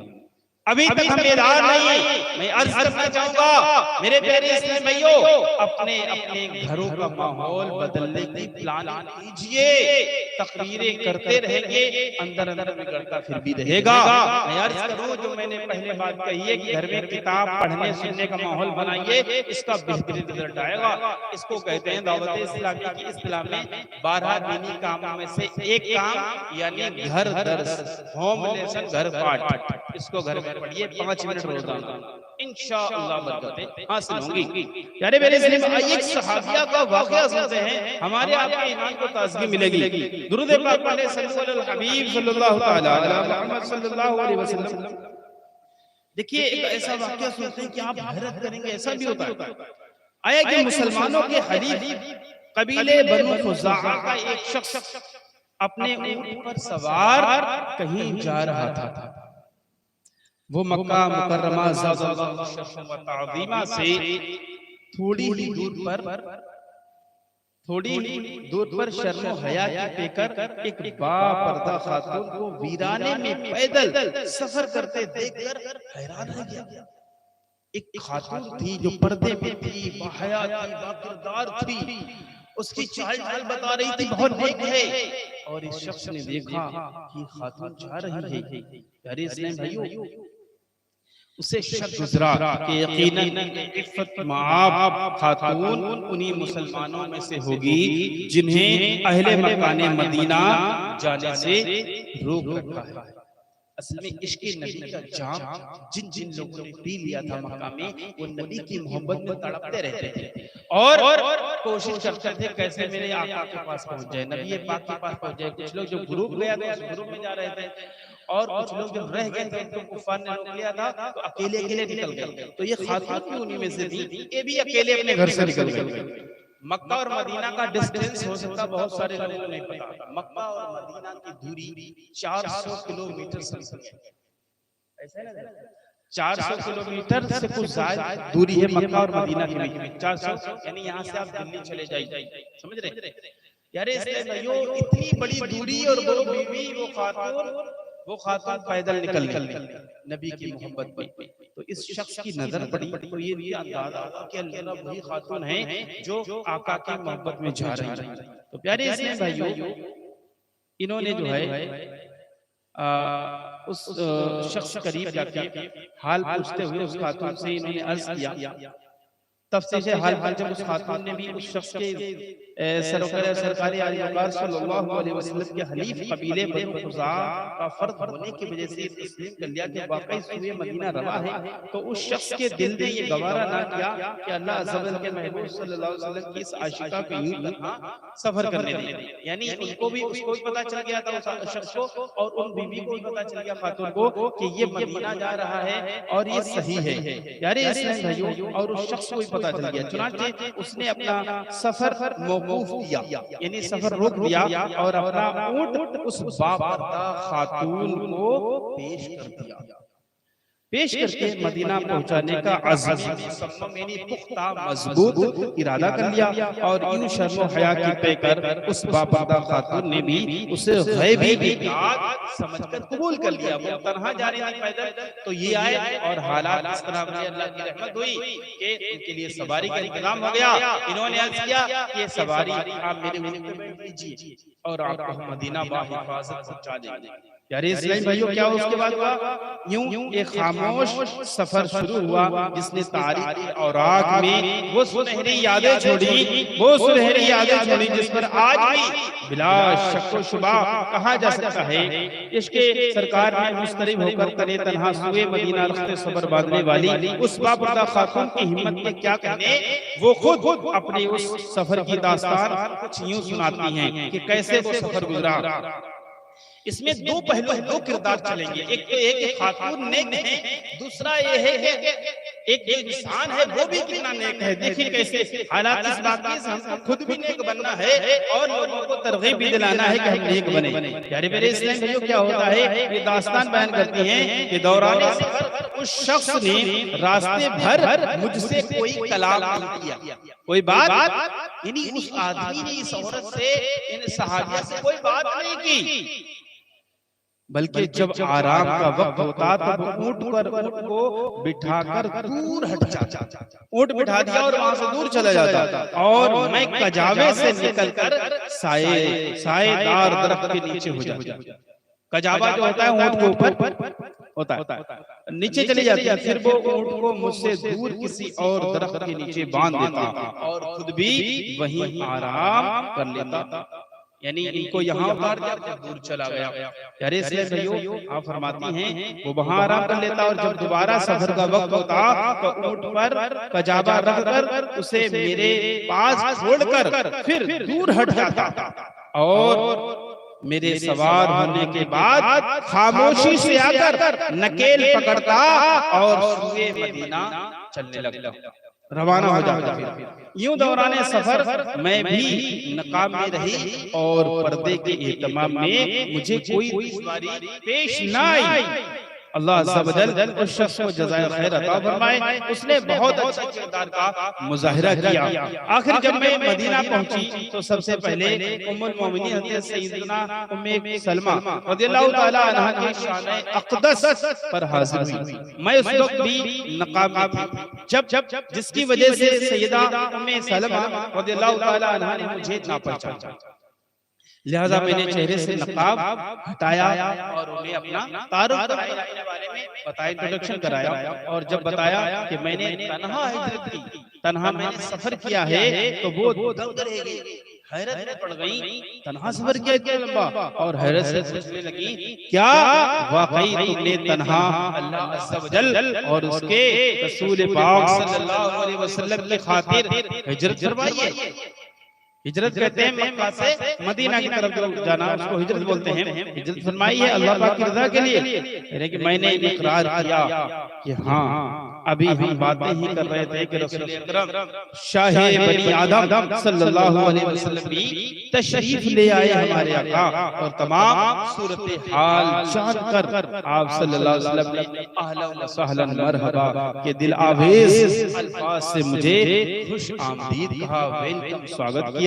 अभी तक हम बेदार नहीं है। मैं अर्ज करना चाहूंगा मेरे प्यारे इस्लामी भाइयों, अपने अपने घरों का माहौल बदलने की प्लानिंग कीजिए। तकरीरें करते रहेंगे, अंदर अंदर बिगड़ता फिर भी रहेगा। मैं अर्ज करूं जो मैंने पहले बात कही है कि घर में किताब पढ़ने सुनने का माहौल बनाइए, इसका बेहतरीन रिजल्ट आएगा। इसको कहते हैं दावत इस्लामी की इस्लाम में 12 दीनी कामों में से एक काम, यानी घर दर्स, होम लेसन, घर पाठ। इसको घर में पढ़िए 5 मिनट रोजाना, इंशाअल्लाह बरकतें हासिल होंगी। यानी मेरे एक सहाबिया का वाकया सुनते हैं, हमारे आपके ईमान को ताजगी मिलेगी। दुरूद पाक पढ़े सल्लल्लाहु अलैहि हबीब सल्लल्लाहु तआला अला मुहम्मद सल्लल्लाहु अलैहि वसल्लम। देखिए एक ऐसा वाकया सुनते हैं कि आप हैरत करेंगे, ऐसा भी होता है। आया कि मुसलमानों के हलीफ कबीले बनु खुज़ाआ का एक शख्स अपने ऊंट पर सवार कहीं जा रहा था। वो मक्का मुकर्रमा से थोड़ी ही दूर पर शर्म हया की पेकर एक बापर्दा खातून को वीराने में पैदल सफर करते देखकर हैरान रह गया। एक खातून थी जो पर्दे में थी, बाहया थी, बाकिरदार थी, उसकी चाल ढाल बता रही थी बहुत नेक है। और इस शख्स ने देखा कि खातून जा रही है। प्यारे इस्लामी भाइयों, उसे शक गुजरा कि यकीनन इफ़्फ़त माआब खातून उन्हीं मुसलमानों में से होगी जिन्हें अहले मकाने मदीना जाने से रोक रखा है। असल में इश्क़ नबी का जाम जिन जिन लोगों ने पी लिया था मक्का में, वो नबी की मोहब्बत में तड़पते रहते थे और कोशिश करते थे कैसे मेरे आका के पास पहुंच जाए, नबी पाक के पास पहुंच जाए। कुछ लोग जो ग्रुप गया था उस ग्रुप में जा रहे थे, और कुछ लोग जब रह गए थे उनको कुफार ने रोक लिया था तो अकेले अकेले निकल गए। तो ये खातून भी उन्हीं में से थी, ये भी अकेले अपने घर से निकल गए। मक्का और मदीना का डिस्टेंस हो सकता बहुत सारे लोगों को नहीं पता। मक्का और मदीना की दूरी 400 किलोमीटर से ऐसा है ना, 400 किलोमीटर से कुछ ज्यादा दूरी है मक्का और मदीना के बीच में। 400 यानी यहाँ से आप दिल्ली चले जाइए, समझ रहे यार। इसलिए भाइयों इतनी बड़ी दूरी और वो बीवी वो खातून पैदल निकल नबी की मोहब्बत में। तो इस शख्स की नजर पड़ी तो ये अंदाजा हुआ कि अल्लाह वही खातून है जो आका की मोहब्बत में जा रही है। तो प्यारे इस्लामी भाइयों, इन्होंने जो है उस शख्स करीब जाके हाल पूछते हुए उस खातून से इन्होंने अर्ज किया। तफसील हाल जब उस खातून ने भी उस शख्स के सरकारी आलिमकार सल्लल्लाहु अलैहि वसल्लम के हलीफ कबीले बनु खुज़ाआ का फर्द होने की वजह से तस्लीम कर लिया कि वाकई सूए मदीना रवा है, तो उस शख्स के दिल ने ये गवारा ना किया कि अल्लाह अज़्ज़ व जल के महबूब सल्लल्लाहु अलैहि वसल्लम की इस आशिका को यूं तन्हा सफर करने दें। यानी उसको भी पता चल गया था उस शख्स को, और उन बीवी को भी पता चल गया खातून को कि ये मदीना जा रहा है और ये सही है। यार इस्लामी भाइयों, और उस शख्स को भी पता चल गया, चुनांचे उसने अपना सफर मौकूफ किया, यानी सफर रोक दिया और अपना ऊंट उस बापर्दा खातून को पेश कर दिया। पेश करके मदीना पहुंचाने का अज़्म यानी पुख्ता मजबूत इरादा कर लिया, और यूं शर्म हया की पेकर उस बापर्दा खातून ने भी उसे गैबी बात समझकर कबूल कर लिया। वो तन्हा जा रही थी पैदल, तो ये आए और हालात इस तरह से अल्लाह की रहमत हुई कि उनके लिए सवारी का इंतजाम हो गया। इन्होंने अर्ज किया कि ये सवारी आप मेरे ऊँट पे बैठ लीजिए और आपको मदीना बाहिफाजत पहुंचा देंगे। यारे इस्लामी भाइयों, क्या उसके बाद हुआ? यूं एक खामोश सफर शुरू हुआ जिसने तारीख और औराक में वो सुनहरी यादें छोड़ी, जिस पर आज भी बिला शक व शुबा कहा जा सकता है। इसके सरकार में मुस्तरिब होकर तने तन्हा सूए मदीना रखते सबर बांधने वाली उस बापर्दा खातून की हिम्मत में क्या कहने, वो खुद अपने उस सफर की दास्तान कुछ यूं सुनाती हैं कि कैसे वो सफर गुजरा। इसमें दो पहलू, दो किरदार चलेंगे। एक तो एक खातून नेक है, दूसरा ये है कि एक जो इंसान है वो भी कितना नेक है। देखिए कैसे हालात इस बात की, हमको खुद भी नेक बनना है और लोगों को तरगीब भी दिलाना है कि हम नेक बने। प्यारे मेरे इस्लाम भाइयों, क्या होता है, ये दास्तान बयान करती हैं कि दौरान सफर उस शख्स ने रास्ते भर मुझसे कोई कलाम नहीं किया, कोई बात, यानी उस आदमी ने इस औरत से, इन सहाबिया से कोई बात नहीं की, बल्कि जब आराम का वक्त होता तब ऊंट को बिठाकर दूर हट जाता, ऊंट बिठा दिया और वहां से दूर चला जाता, और मैं कजावे से निकलकर साएदार दरख्त के नीचे हो जाता। कजावा जो होता है ऊंट के ऊपर होता है, नीचे चली जाती है, फिर वो ऊंट को मुझसे दूर किसी और दरख्त के नीचे बांध देता और खुद भी वहीं आराम कर लेता। यानी इनको यहाँ उतार दिया, दूर चला गया। यारे इसलिए भाइयों, आप फरमाती हैं वो वहां आराम कर लेता और जब दोबारा सफर का वक्त होता तो ऊंट पर कजाबा रखकर उसे मेरे पास छोड़कर फिर दूर हट जाता और मेरे सवार होने के बाद खामोशी से आकर नकेल पकड़ता और सुए मदीना चलने लगता, रवाना हो जाता। यूं दौरान सफर मैं भी नकाब में रही और पर्दे के एहतमाम में मुझे कोई दुश्वारी पेश न आई। अल्लाह अज़्ज़ा वजल उस शख्स को जज़ाए खैर अता फरमाए, उसने बहुत अच्छे किरदार का मुज़ाहिरा किया। आखिर जब मैं मदीना पहुंची तो सबसे पहले उम्मुल मोमिनीन हज़रत सैयदना उम्मे सलमा रज़ियल्लाहु ताला अन्हा की शान अक़दस पर हाजिर हुई। मैं उस वक्त भी नकाब में थी, जब जिसकी वजह से सैयदा उम्मे सलमा रज़ियल्लाहु ताला अन्हा ने मुझे ना पहचाना, लिहाजा मैंने चेहरे से नकाब हटाया और उन्हें अपना तारुफ कराने वाले में बताया, इंट्रोडक्शन कराया। और जब बताया कि मैंने तन्हा हिजरत की, तन्हा मैंने सफर किया है, तो वो दंग रह गई, हैरत में पड़ गई, तन्हा सफर किया इतना लंबा, और हैरत से सोचने लगी क्या वाकई तुमने तन्हा अल्लाह अज़्ज़ा वजल और उसके रसूल पाक सल्लल्लाहु अलैहि वसल्लम की खातिर हिजरत करवाई है। हिजरत कहते हैं मक्का से मदीना की तरफ जाना, उसको हिजरत बोलते हैं। हिजरत फरमाई है अल्लाह पाक की रज़ा के लिए, यानी कि मैंने इकरार किया कि हाँ, अभी हम बातें ही कर रहे थे कि रसूल अकरम शाहे बनी आदम सल्लल्लाहु अलैहि वसल्लम भी तशरीफ ले आए हमारे आका, और तमाम सूरत हाल जानकर आप सल्लल्लाहु अलैहि वसल्लम ने अहलन व सहलन मरहबा के दिल आवेज़ अल्फाज से मुझे खुश आमदीद कहा, वेलकम, स्वागत किया,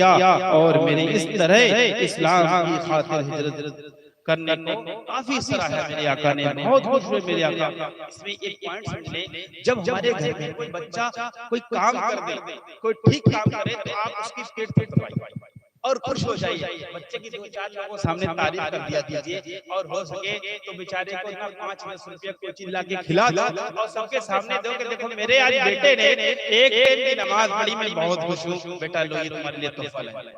और मैंने इस तरह इस्लाम की खातिर हिजरत करने को काफी सराहा मेरे आका ने, बहुत खुश हुए मेरे आका। इसमें एक पॉइंट समझ लें, जब हमारे घर में कोई बच्चा कोई काम कर दे, कोई ठीक काम करे, तो आप उसकी पेट पे दबाइए और खुश हो जाइए। बच्चे की 2-4 लोगों के सामने तारीफ कर दिया दीजिए, और हो सके तो बेचारे को ना 5-10 रुपया कोई चीज ला के खिला दो और सबके सामने दो कि देखो मेरे आज बेटे ने एक टाइम की नमाज पढ़ी, मैं बहुत खुश हूँ, बेटा लो ये तुम्हारे लिए तोहफा है।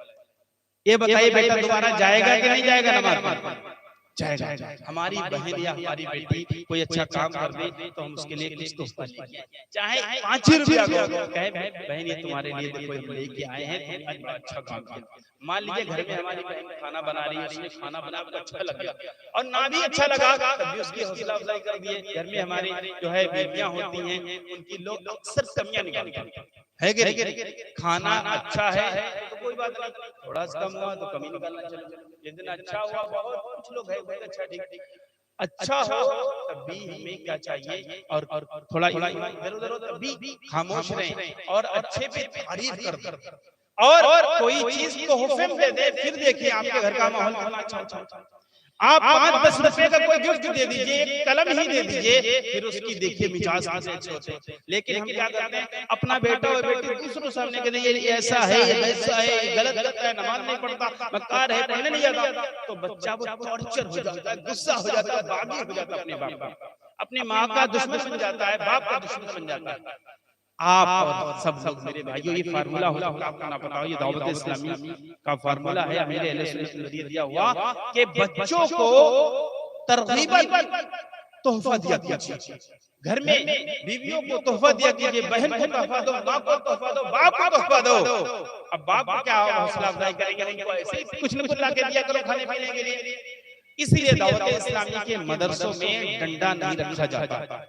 ये बताइए बेटा दोबारा जाएगा कि नहीं जाएगा नमाज? जाएगा। हमारी बहन या हमारी बेटी कोई अच्छा काम कर दे तो हम उसके लिए कुछ तोहफा लेके आए, चाहे 5 रुपया कहे बहन ये तुम्हारे लिए देखो हम लेके आए हैं, तुम अच्छा काम किया। मान लीजिए घर में हमारी बहन खाना बना रही है, उसने खाना बनाकर अच्छा लगा और ना भी अच्छा लगा तब भी उसकी हौसला अफजाई कर दिए। घर में हमारी जो है बेटियां होती हैं, उनकी लोग अक्सर कमियां निकालते है कि खाना अच्छा है तो कोई बात नहीं, थोड़ा सा कम हुआ तो कमी निकालना चाहिए, जितना अच्छा हुआ बहुत कुछ लोग है बहुत अच्छा, ठीक अच्छा हो तब भी हमें क्या चाहिए, और थोड़ा इधर उधर तब भी खामोश रहें और अच्छे पे तारीफ कर दे, और कोई चीज तोहफे में दे दे, फिर देखिए आपके घर का माहौल कितना अच्छा। आप 5-10 रुपए का कोई गिफ्ट दे दीजिए, एक कलम ही दे दीजिए, फिर उसकी देखिए मिजाज अच्छे होते हैं। लेकिन हम क्या करते हैं, अपना बेटा और बेटी दूसरों सामने कहते हैं ये ऐसा है, ये वैसा है, गलत करता है, नमाज नहीं पढ़ता, मक्कार है, पढ़ने नहीं जाता, तो बच्चा वो टॉर्चर हो जाता है, गुस्सा हो जाता है, बागी हो जाता है अपने बाप का, अपनी माँ का दुश्मन बन जाता है, बाप का दुश्मन बन जाता है। आप और सब मेरे भाइयों, ये फार्मूला हो सकता है आपको ना पता हो, ये दावत इस्लामी का फार्मूला है, मेरे अहले सुन्नत ने दिया हुआ कि बच्चों को तरगीबन तोहफा दिया कीजिए, घर में बीवियों को तोहफा दिया कीजिए, बहन को तोहफा दो, माँ को तोहफा दो, बाप को तोहफा दो। अब बाप को क्या हौसला अफजाई करेंगे, उनको ऐसे ही कुछ न कुछ ला के दिया करो खाने पीने के लिए। इसलिए दावत इस्लामी के मदरसों में डंडा नहीं रखा जाता,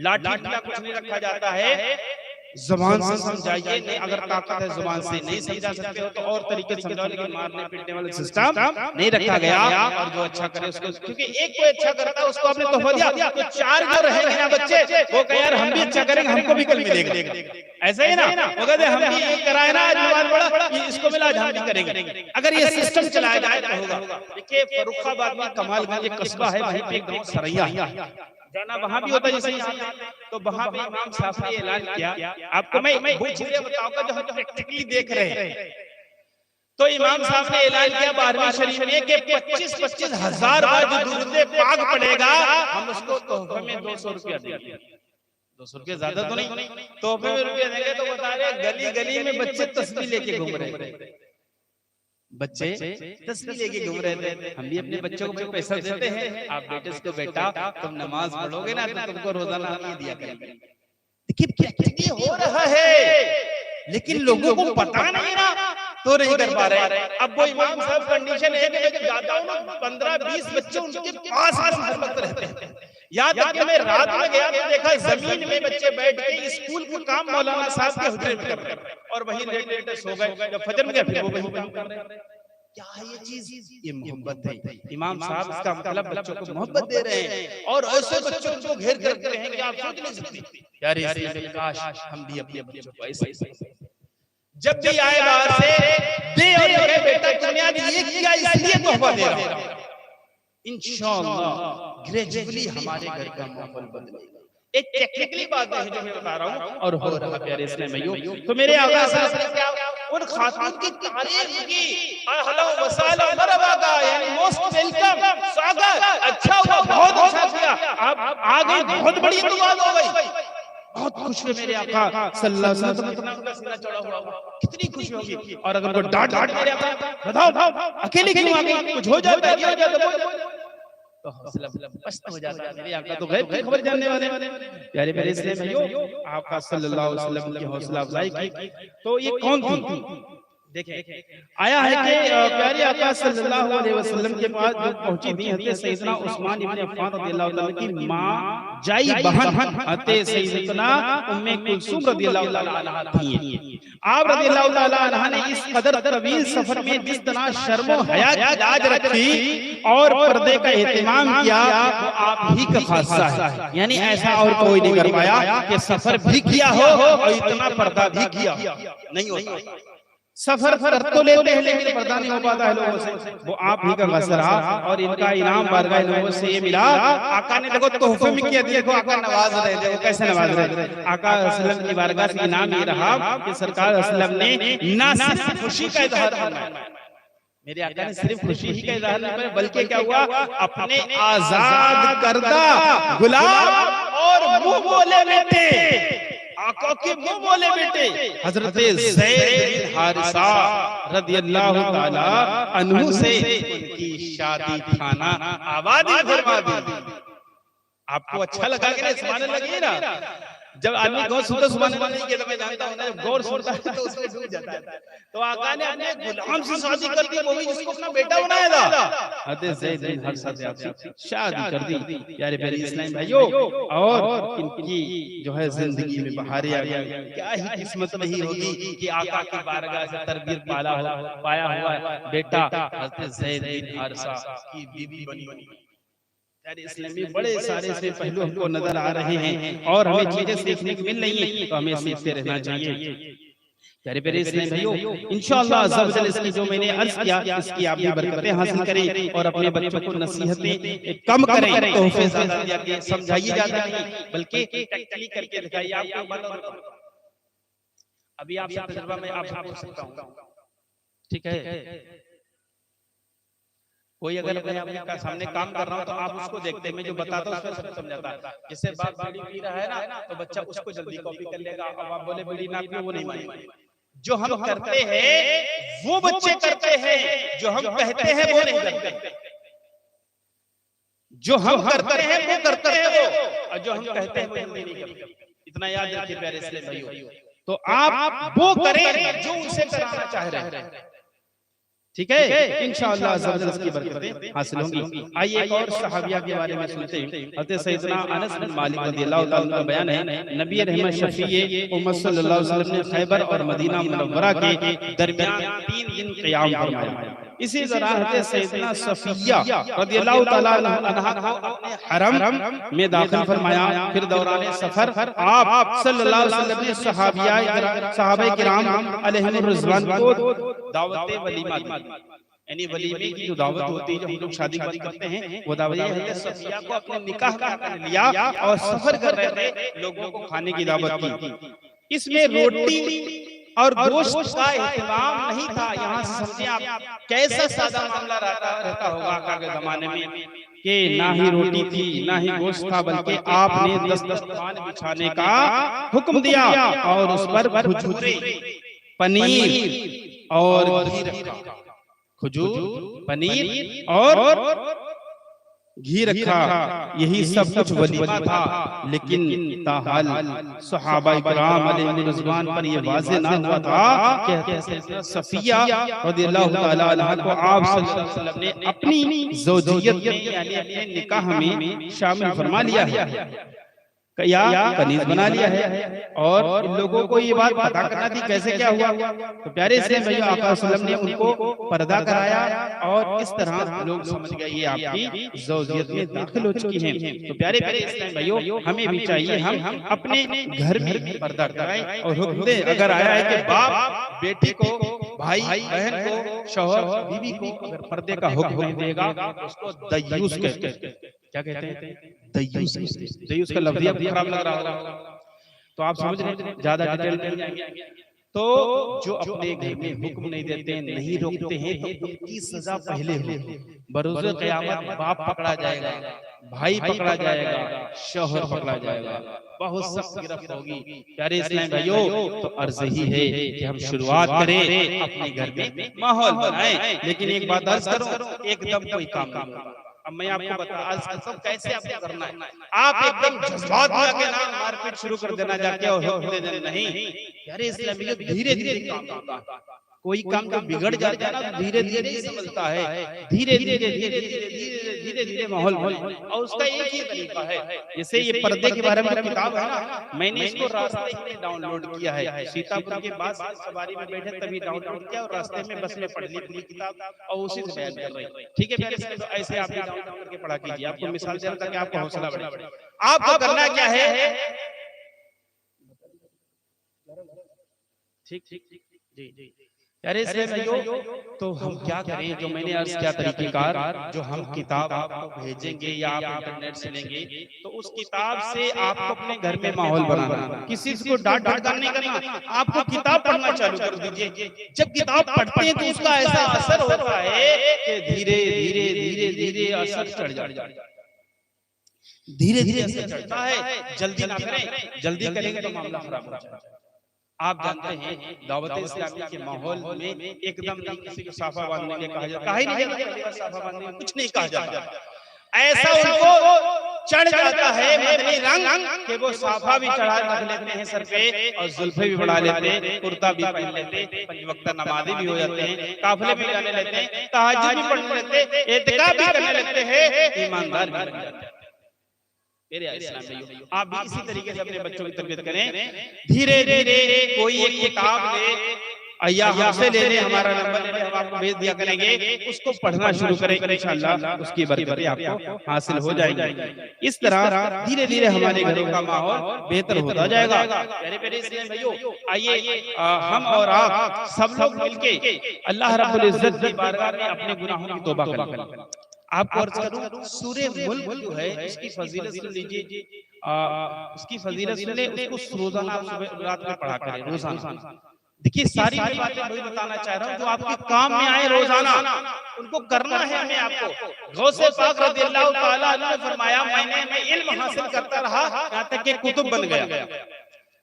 लाठी डंडा कुछ नहीं रखा जाता है, जुबान से समझाइए, नहीं अगर ताकत है जुबान से नहीं समझा सकते हो तो और तरीके से समझाओ, लेकिन मारने पीटने वाला सिस्टम नहीं रखा गया। और जो अच्छा करे उसको, क्योंकि एक कोई अच्छा करता है उसको आपने तोहफा दिया तो चार जो रहेंगे ना बच्चे वो कहे यार हम भी अच्छा करेंगे, हमको भी कल मिलेगा। ऐसा ही ना, वो कहते हम भी ये कराए ना आज नमाज पढ़ा, इसको मिला आज हम भी करेंगे। अगर ये सिस्टम चलाया जाए तो होगा। देखिए फर्रुखाबाद में कमालगंज एक कस्बा है, वहीं पे एक गांव सरैया जाना वहां भी होता है जैसे यहाँ, तो वहां पे इमाम साहब ने ऐलान किया। आपको मैं वो चीजें बताऊंगा जो हम प्रैक्टिकली देख रहे हैं। तो इमाम साहब ने ऐलान किया 12वीं शरीफ में कि 25-25 हजार बार जो दुरूद पाक पढ़ेगा हम उसको तोहफे में 200 रुपया देंगे। 200 रुपया ज्यादा तो नहीं, तोहफे में रुपया देंगे। तो बता रहे गली गली में बच्चे तस्बीह लेके घूम रहे थे, बच्चे तस्बीह लेके घूम रहे थे। हम भी अपने बच्चों को पैसा देते हैं, आप बेटे को बेटा तुम नमाज पढ़ोगे ना तो तुमको रोजाना हम ये दिया करेंगे। देखिए प्रैक्टिकली हो रहा है, लेकिन लोगों को पता नहीं ना तो नहीं कर पा रहे। अब वो इमाम साहब कंडीशन है कि मैं जाता हूँ ना 15-20 बच्चे उनके पास हर वक्त रहते हैं। याद तक कि मैं रात में गया तो देखा जमीन में बच्चे बैठ के स्कूल का काम मौलाना साहब के हुजरे में कर रहे हैं और वही लेटे सो गए, जब फजर में गए फिर वो वही काम कर रहे हैं। क्या है ये चीज? ये मोहब्बत है। इमाम साहब इसका मतलब बच्चों को मोहब्बत दे रहे हैं और ऐसे बच्चों को घेर कर रहे हैं कि आप सोच नहीं सकते। यार इसलिए काश हम भी अपने बच्चों को ऐसे जब भी आए बाहर से दे और कहे बेटा तुमने आज ये किया इसलिए तोहफा दे रहा हूं। इंशाअल्लाह ग्रेजुअली हमारे घर का माहौल बदलेगा। एक टेक्निकली बात है जो मैं बता रहा हूं और हो रहा प्यारे इस्लाम भाइयों। तो मेरे आका साहब ने क्या उन खातून की तारीफ की, अहला व सहला मरहबा का यानी मोस्ट वेलकम, स्वागत, अच्छा हुआ, बहुत अच्छा किया, आप आ गए, बहुत बड़ी दुआ हो गई, बहुत खुश है मेरे आका सल्लल्लाहु अलैहि वसल्लम। इतना उनका सीना चौड़ा हुआ कितनी खुशी होगी। और अगर वो डांट मेरे आका बताओ अकेले क्यों आ गई, कुछ हो जाता है, हो जाता तो हौसला पस्त हो जाता है। मेरे आका तो गैब की खबर जानने वाले प्यारे मेरे इस्लाम भाइयों, आका सल्लल्लाहु अलैहि वसल्लम की हौसला अफजाई की। तो ये कौन थी? देखिए आया है कि प्यारे आका सल्लल्लाहु अलैहि वसल्लम के पास जो पहुंची थी हज़रत सैयदना उस्मान इब्न अफ़्फ़ान रज़ियल्लाहु ताला की मां जाई बहन हज़रत सैयदना उम्मे कुलसूम रज़ियल्लाहु ताला अन्हा थी। आप रज़ियल्लाहु ताला अन्हा ने इस कदर तवील सफर में जिस तरह शर्म व हया की लाज रखी और पर्दे का एहतमाम किया वो आप ही का खासा है। यानी ऐसा और कोई नहीं कर पाया कि सफर भी किया हो और इतना पर्दा भी किया, नहीं होता। सफर कर तो लेते हैं लेकिन पर्दा नहीं हो पाता है लोगों से, वो आप ही का गसरा और इनका इनाम बारगाह लोगों से ये मिला। आका ने देखो तोहफे में किया, देखो आका नवाज रहे, देखो कैसे नवाज रहे। आका सल्लल्लाहु की बारगाह से इनाम ये रहा कि सरकार सल्लल्लाहु ने ना सिर्फ खुशी का इजहार फरमाया, मेरे आका ने सिर्फ खुशी ही का इजहार नहीं किया बल्कि क्या हुआ, अपने आजाद करदा गुलाम और मुंह बोले बेटे, आका के मुंह बोले बेटे हजरत ज़ैद बिन हारिसा रदियल्लाहु ताला अन्हु से उनकी शादी खाना आबादी फरमा दी। आपको अच्छा लगा कि नहीं? सुभान अल्लाह लगी ना। जब आदमी गौर सुनता सुभान अल्लाह नहीं कहता, मैं जानता हूं ना, जब गौर सुनता है तो उसमें डूब जाता है। तो आका ने अपने गुलाम से शादी कर दी, वो भी जिसको अपना बेटा बनाया था, हज़रत ज़ैद बिन हारिसा से आपसे शादी कर दी। प्यारे प्यारे इस्लाम भाइयों, और इनकी जो है जिंदगी में बहारें आ गई। क्या ही किस्मत नहीं होगी कि आका की बारगाह से तरबियत पाया हुआ बेटा हज़रत ज़ैद बिन हारिसा की बीवी बनी। इस्लाम में बड़े सारे से पहलू हमको नजर आ रहे हैं और हमें चीजें सीखने को मिल रही हैं, तो हमें सीखते रहना चाहिए। प्यारे प्यारे इस्लाम भाइयों, इंशाअल्लाह अज़्ज़ा वजल इसकी जो मैंने अर्ज किया इसकी आप भी बरकतें हासिल करें और अपने बच्चों को नसीहतें कम करें, तोहफे ज़्यादा दिया के समझाइए ज्यादा नहीं बल्कि प्रैक्टिकली करके दिखाइए। आपको अभी आपसे तजुर्बा में आप पूछ सकता हूं, ठीक है? कोई अगर मैं आपके सामने काम कर रहा हूं तो आप उसको देखते हैं, मैं जो बताता हूं उसमें सब समझाता है। जैसे बाप बीड़ी पी रहा है ना तो बच्चा उसको जल्दी कॉपी कर लेगा, अब आप बोले बीड़ी ना पियो, वो नहीं मानेगा। जो हम करते हैं वो बच्चे करते हैं, जो हम कहते हैं वो नहीं करते। जो हम करते हैं वो करते हैं वो, और जो हम कहते हैं वो जल्दी नहीं करते। इतना याद रखिए प्यारे इस्लाम भाइयों। तो आप वो करें जो उनसे कराना चाह रहे हैं। ठीक है, इंशाअल्लाह जबरदस्त की बरकतें हासिल होंगी। आइए एक और सहाबिया के बारे में सुनते हैं। हज़रत सैयदना अनस बिन मालिक रज़ियल्लाहु ताला का बयान है, नबी रहमत शफीए उम्मत सल्लल्लाहु अलैहि वसल्लम ने खैबर और मदीना मुनव्वरा के दरमियान 3 दिन क़याम फरमाया। इसी दौरान हज़रत सैयदना सफिया रज़ियल्लाहु ताला अन्हा को अपने हरम में दाखिल फरमाया। फिर दौरान सफर आप सल्लल्लाहु अलैहि वसल्लम ने सहाबाए किराम अलैहिम रिज़वान को दावत वलीमा दी। यानी वलीमे की जो दावत होती है, जो हम लोग शादी करते हैं, वो दावत है सफिया को अपने निकाह कर लिया और सफर कर रहे थे, लोगों को खाने की दावत की। इसमें रोटी और गोश्त का इहतमाम नहीं था। यहाँ से समझिए आप कैसा सादा मामला रहता होगा आका के जमाने में कि ना ही रोटी थी ना ही गोश्त था, बल्कि आपने 10 दस्तरखान बिछाने का हुक्म दिया और उस पर खजूरें, पनीर और घी रखा। खजूर, पनीर और घी रखा, यही सब कुछ वलीमा था। लेकिन ताहाल सहाबाए किराम अलैहिम रिज़वान पर ये वाज़ेह ना हुआ था कि सफिया रज़ियल्लाहु ताला अन्हा को आप सल्लल्लाहु अलैहि वसल्लम ने अपनी ज़ौजियत में यानी अपने निकाह में शामिल फरमा लिया है या कनीज बना लिया है। और इन लोगों को ये बात पता करना थी कैसे क्या हुआ। तो प्यारे इस्लाम भाइयों, आका सल्लल्लाहु अलैहि वसल्लम ने उनको पर्दा कराया और इस तरह लोग समझ गए ये आपकी ज़ौजियत में दाखिल हो चुकी हैं। तो प्यारे प्यारे इस्लाम भाइयों, हमें भी चाहिए हम अपने घर में पर्दा कराएं और हुक्म दें। अगर आया है कि बाप बेटी को, भाई बहन को, शौहर बीवी को अगर पर्दे का हुक्म नहीं देगा, उसको दय्यूस कहते हैं। क्या कहते हैं? दय्यूस। दय्यूस का लफ्ज़ आपको खराब लग रहा होगा, तो आप समझ रहे हैं, ज्यादा डिटेल में जाएंगे। तो जो अपने घर में हुक्म नहीं देते हैं, नहीं रोकते हैं, तो उनकी सजा पहले होगी। बरोज़े क़यामत बाप पकड़ा जाएगा, भाई पकड़ा जाएगा, शौहर पकड़ा जाएगा, बहुत सख्त गिरफ्त होगी। प्यारे इस्लाम भाइयों, तो अर्ज़ ही है कि हम शुरुआत करें, अपने घर में माहौल बनाएं। लेकिन एक बात अर्ज़ करूं, एकदम कोई काम नहीं होगा। अब मैं आपको बता आज सब कैसे आपको करना है। आप एकदम जज्बात में आके ना मारपीट शुरू कर देना जाके और हुक्म दे देना, नहीं। यार इस्लामियत धीरे धीरे काम होता है। कोई काम जो बिगड़ जाता है ना, धीरे धीरे नहीं समझता है, धीरे धीरे धीरे धीरे धीरे माहौल। और उसका एक ही तरीका है, जैसे ये पर्दे के बारे में किताब है ना, मैंने इसको रास्ते में डाउनलोड किया है। सीतापुर के बाद सवारी में बैठे तभी डाउनलोड किया और रास्ते में बस में पढ़ ली पूरी किताब और उसी से बयान कर रही। ठीक है मेरे, तो ऐसे आप डाउनलोड करके पढ़ा कीजिए। आपको मिसाल दे रहा था कि आपको हौसला बढ़े। आपको करना क्या है, ठीक ठीक जी जी यारे भाइयों, तो हम क्या करें, जो मैंने अर्ज किया तरीकेकार, जो हम किताब आपको भेजेंगे या आप इंटरनेट से लेंगे, तो उस किताब से आपको अपने घर में माहौल बनाना, किसी को डांट डटकार नहीं करना, आपको किताब पढ़ना चालू कर दीजिए। जब किताब पढ़ते हैं तो उसका ऐसा असर होता है कि धीरे धीरे धीरे धीरे असर चढ़ जाता है, धीरे धीरे असर चढ़ता है। जल्दी ना करें, जल्दी करेंगे तो मामला खराब हो जाएगा। आप जानते हैं दावत इस्लामी के माहौल में एकदम नहीं किसी को साफा बांधने के कहा जाता, कहा ही नहीं जाता, साफा बांधने कुछ नहीं कहा जाता। ऐसा उनको चढ़ जाता है मदनी रंग कि वो साफा भी चढ़ा रख लेते हैं सर पे और जुल्फे भी बढ़ा लेते हैं, कुर्ता भी पहन लेते हैं, 5 वक्त नमाज़ी भी हो जाते हैं, काफिले भी जाने लगते हैं, तहज्जुद भी पढ़ने लगते हैं, इत्काफ भी करने लगते हैं, ईमानदार भी बन जाते हैं। आप भी इसी तरीके से अपने बच्चों की तरबियत करें। धीरे धीरे कोई एक किताब ले या हमसे ले ले, हमारा नंबर ले ले, हम आपको भेज दिया करेंगे, उसको पढ़ना शुरू करें, इंशाअल्लाह उसकी बरकतें आपको हासिल हो जाएंगी। इस तरह धीरे धीरे हमारे घरों का माहौल बेहतर होता जाएगा। प्यारे प्यारे इस्लामी भाइयों, आइए हम और आप सब लोग मिलके अल्लाह रब्बुल इज्जत की बारगाह में अपने गुनाहों की तौबा करें। आपको अर्ज करूं, सूरे मुल्क जो है इसकी फजीलत सुन लीजिए, उसकी फजीलत सुने, उसको रोजाना रात में पढ़ा करें, रोजाना। देखिए सारी बातें वही बताना चाह रहा हूँ जो आपके काम में आए, रोजाना उनको करना है हमें। आपको गौसे पाक रज़ियल्लाहु ताला अन्हु ने फरमाया, मैंने इल्म हासिल करता रहा यहाँ तक कि कुतुब बन गया।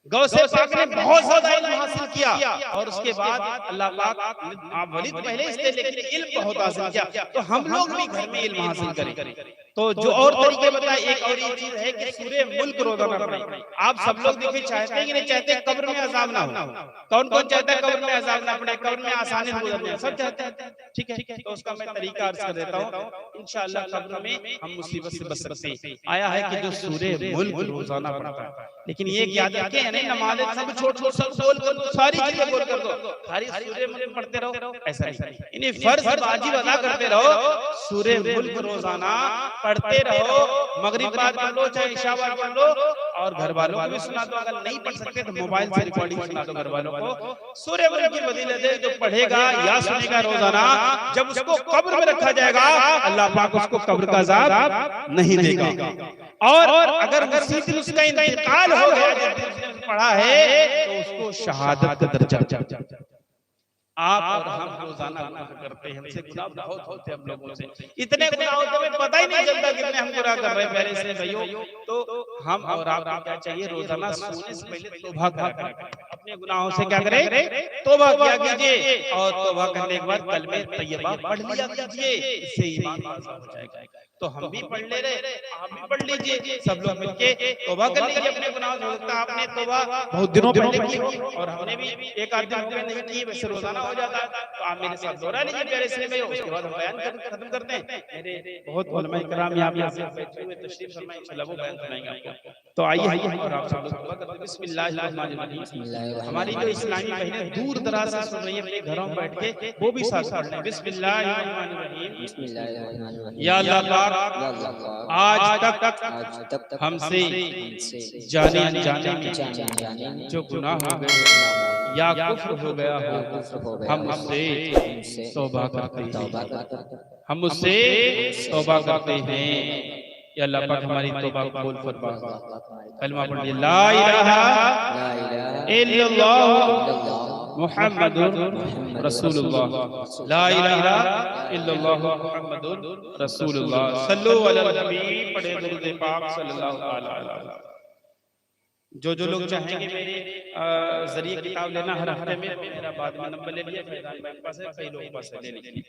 गौसे पाक ने बहुत ज्यादा इल्म हासिल किया और उसके बाद अल्लाह पाक, आप वली पहले इसलिए लेकिन इल्म बहुत हासिल किया, तो हम लोग भी घर में इल्म हासिल करें। तो जो और तरीके बताए, एक और ये चीज है कि सूरे मुल्क रोजाना पढ़ें। आप सब लोग देखिए चाहते हैं कि नहीं चाहते कब्र में अजाब ना हो? कौन कौन चाहता है कब्र में अजाब ना पड़े, कब्र में आसानी से गुजर जाए? सब चाहते हैं, ठीक है। तो उसका मैं तरीका अर्ज कर देता हूँ। इंशाअल्लाह कब्र में हम मुसीबत से बच सकते हैं। आया है कि जो सूरे मुल्क रोजाना पढ़ता है, लेकिन ये याद रखें यानी नमाज़ें सब छोड़ छोड़ सब बोल कर दो, सारी चीजें बोल कर दो, सारी सूरे मुल्क पढ़ते रहो, ऐसा नहीं। यानी फर्ज वाजिब अदा करते रहो, सूरे मुल्क रोजाना पढ़ते रहो। मगरिब बाद पढ़ लो, चाहे इशा बाद पढ़ लो, और घर वालों को भी सुना दो। अगर नहीं पढ़ सकते तो मोबाइल से रिकॉर्डिंग सुना दो घर वालों को। सूरे मुल्क की फजीलत है, जो पढ़ेगा या सुनेगा रोजाना, जब उसको कब्र में रखा जाएगा अल्लाह पाक उसको कब्र का अज़ाब नहीं देगा। और अगर उसी दिन उसका इंतकाल हो गया जब उसने पढ़ा है तो उसको शहादत का दर्जा। आप और हम रोजाना गुनाह करते हैं, हमसे गुनाह बहुत होते हैं हम लोगों से, इतने गुनाह होते हैं हमें पता ही नहीं चलता कितने हम गुनाह कर रहे हैं पहले से भाइयों। तो हम और आपको क्या चाहिए, रोजाना सोने से पहले तौबा करें, अपने गुनाहों से क्या करें, तौबा किया कीजिए। और तौबा करने के बाद कलमे तैयबा पढ़ लिया कीजिए, इससे ईमान ताज़ा हो जाएगा। तो हम भी पढ़ ले रहे, आप भी पढ़ लीजिए, सब लोग मिलके तौबा कर लीजिए अपने गुनाहों से। हो सकता है आपने तौबा बहुत दिनों पहले की हो और हमने भी एक आध दिन हो गए नहीं की, वैसे रोजाना हो जाता है। तो आप मेरे साथ दोहरा लीजिए प्यारे से भाई, उसके बाद हम बयान खत्म करते हैं। मेरे बहुत उलमा इकराम यहाँ पे बैठे हुए तशरीफ फरमाए, इंशाअल्लाह वो बयान सुनाएंगे आपको। तो आइए और आप सब लोग दुआ करते हैं। बिस्मिल्लाहिर्रहमानिर्रहीम। हमारी जो इस्लामी बहनें दूर दराज से सुन रही हैं अपने घरों में बैठ के, वो भी साथ पढ़ लें। बिस्मिल्लाहिर्रहमानिर्रहीम। या अल्लाह आज तक हमसे जाने अनजाने में जो गुनाह हो गए या कुफ्र हो गया हो, हम उससे तौबा करते हैं, हम उससे तौबा करते हैं। या अल्लाह पाक हमारी तौबा कबूल फरमा। कलमा पढ़िए, ला इलाहा इल्लल्लाह मुहम्मदुर रसूलुल्लाह, ला इलाहा इल्लल्लाह मुहम्मदुर रसूलुल्लाह। सल्लु अलल हबीब, पढ़े दुरूद पाक सल्लल्लाहु अलैहि वसल्लम। जो लोग चाहेंगे मेरे जरिए किताब लेना हर हफ्ते में, मेरा बाद में नंबर ले लिया, कई लोगों के पास ले लीजिए।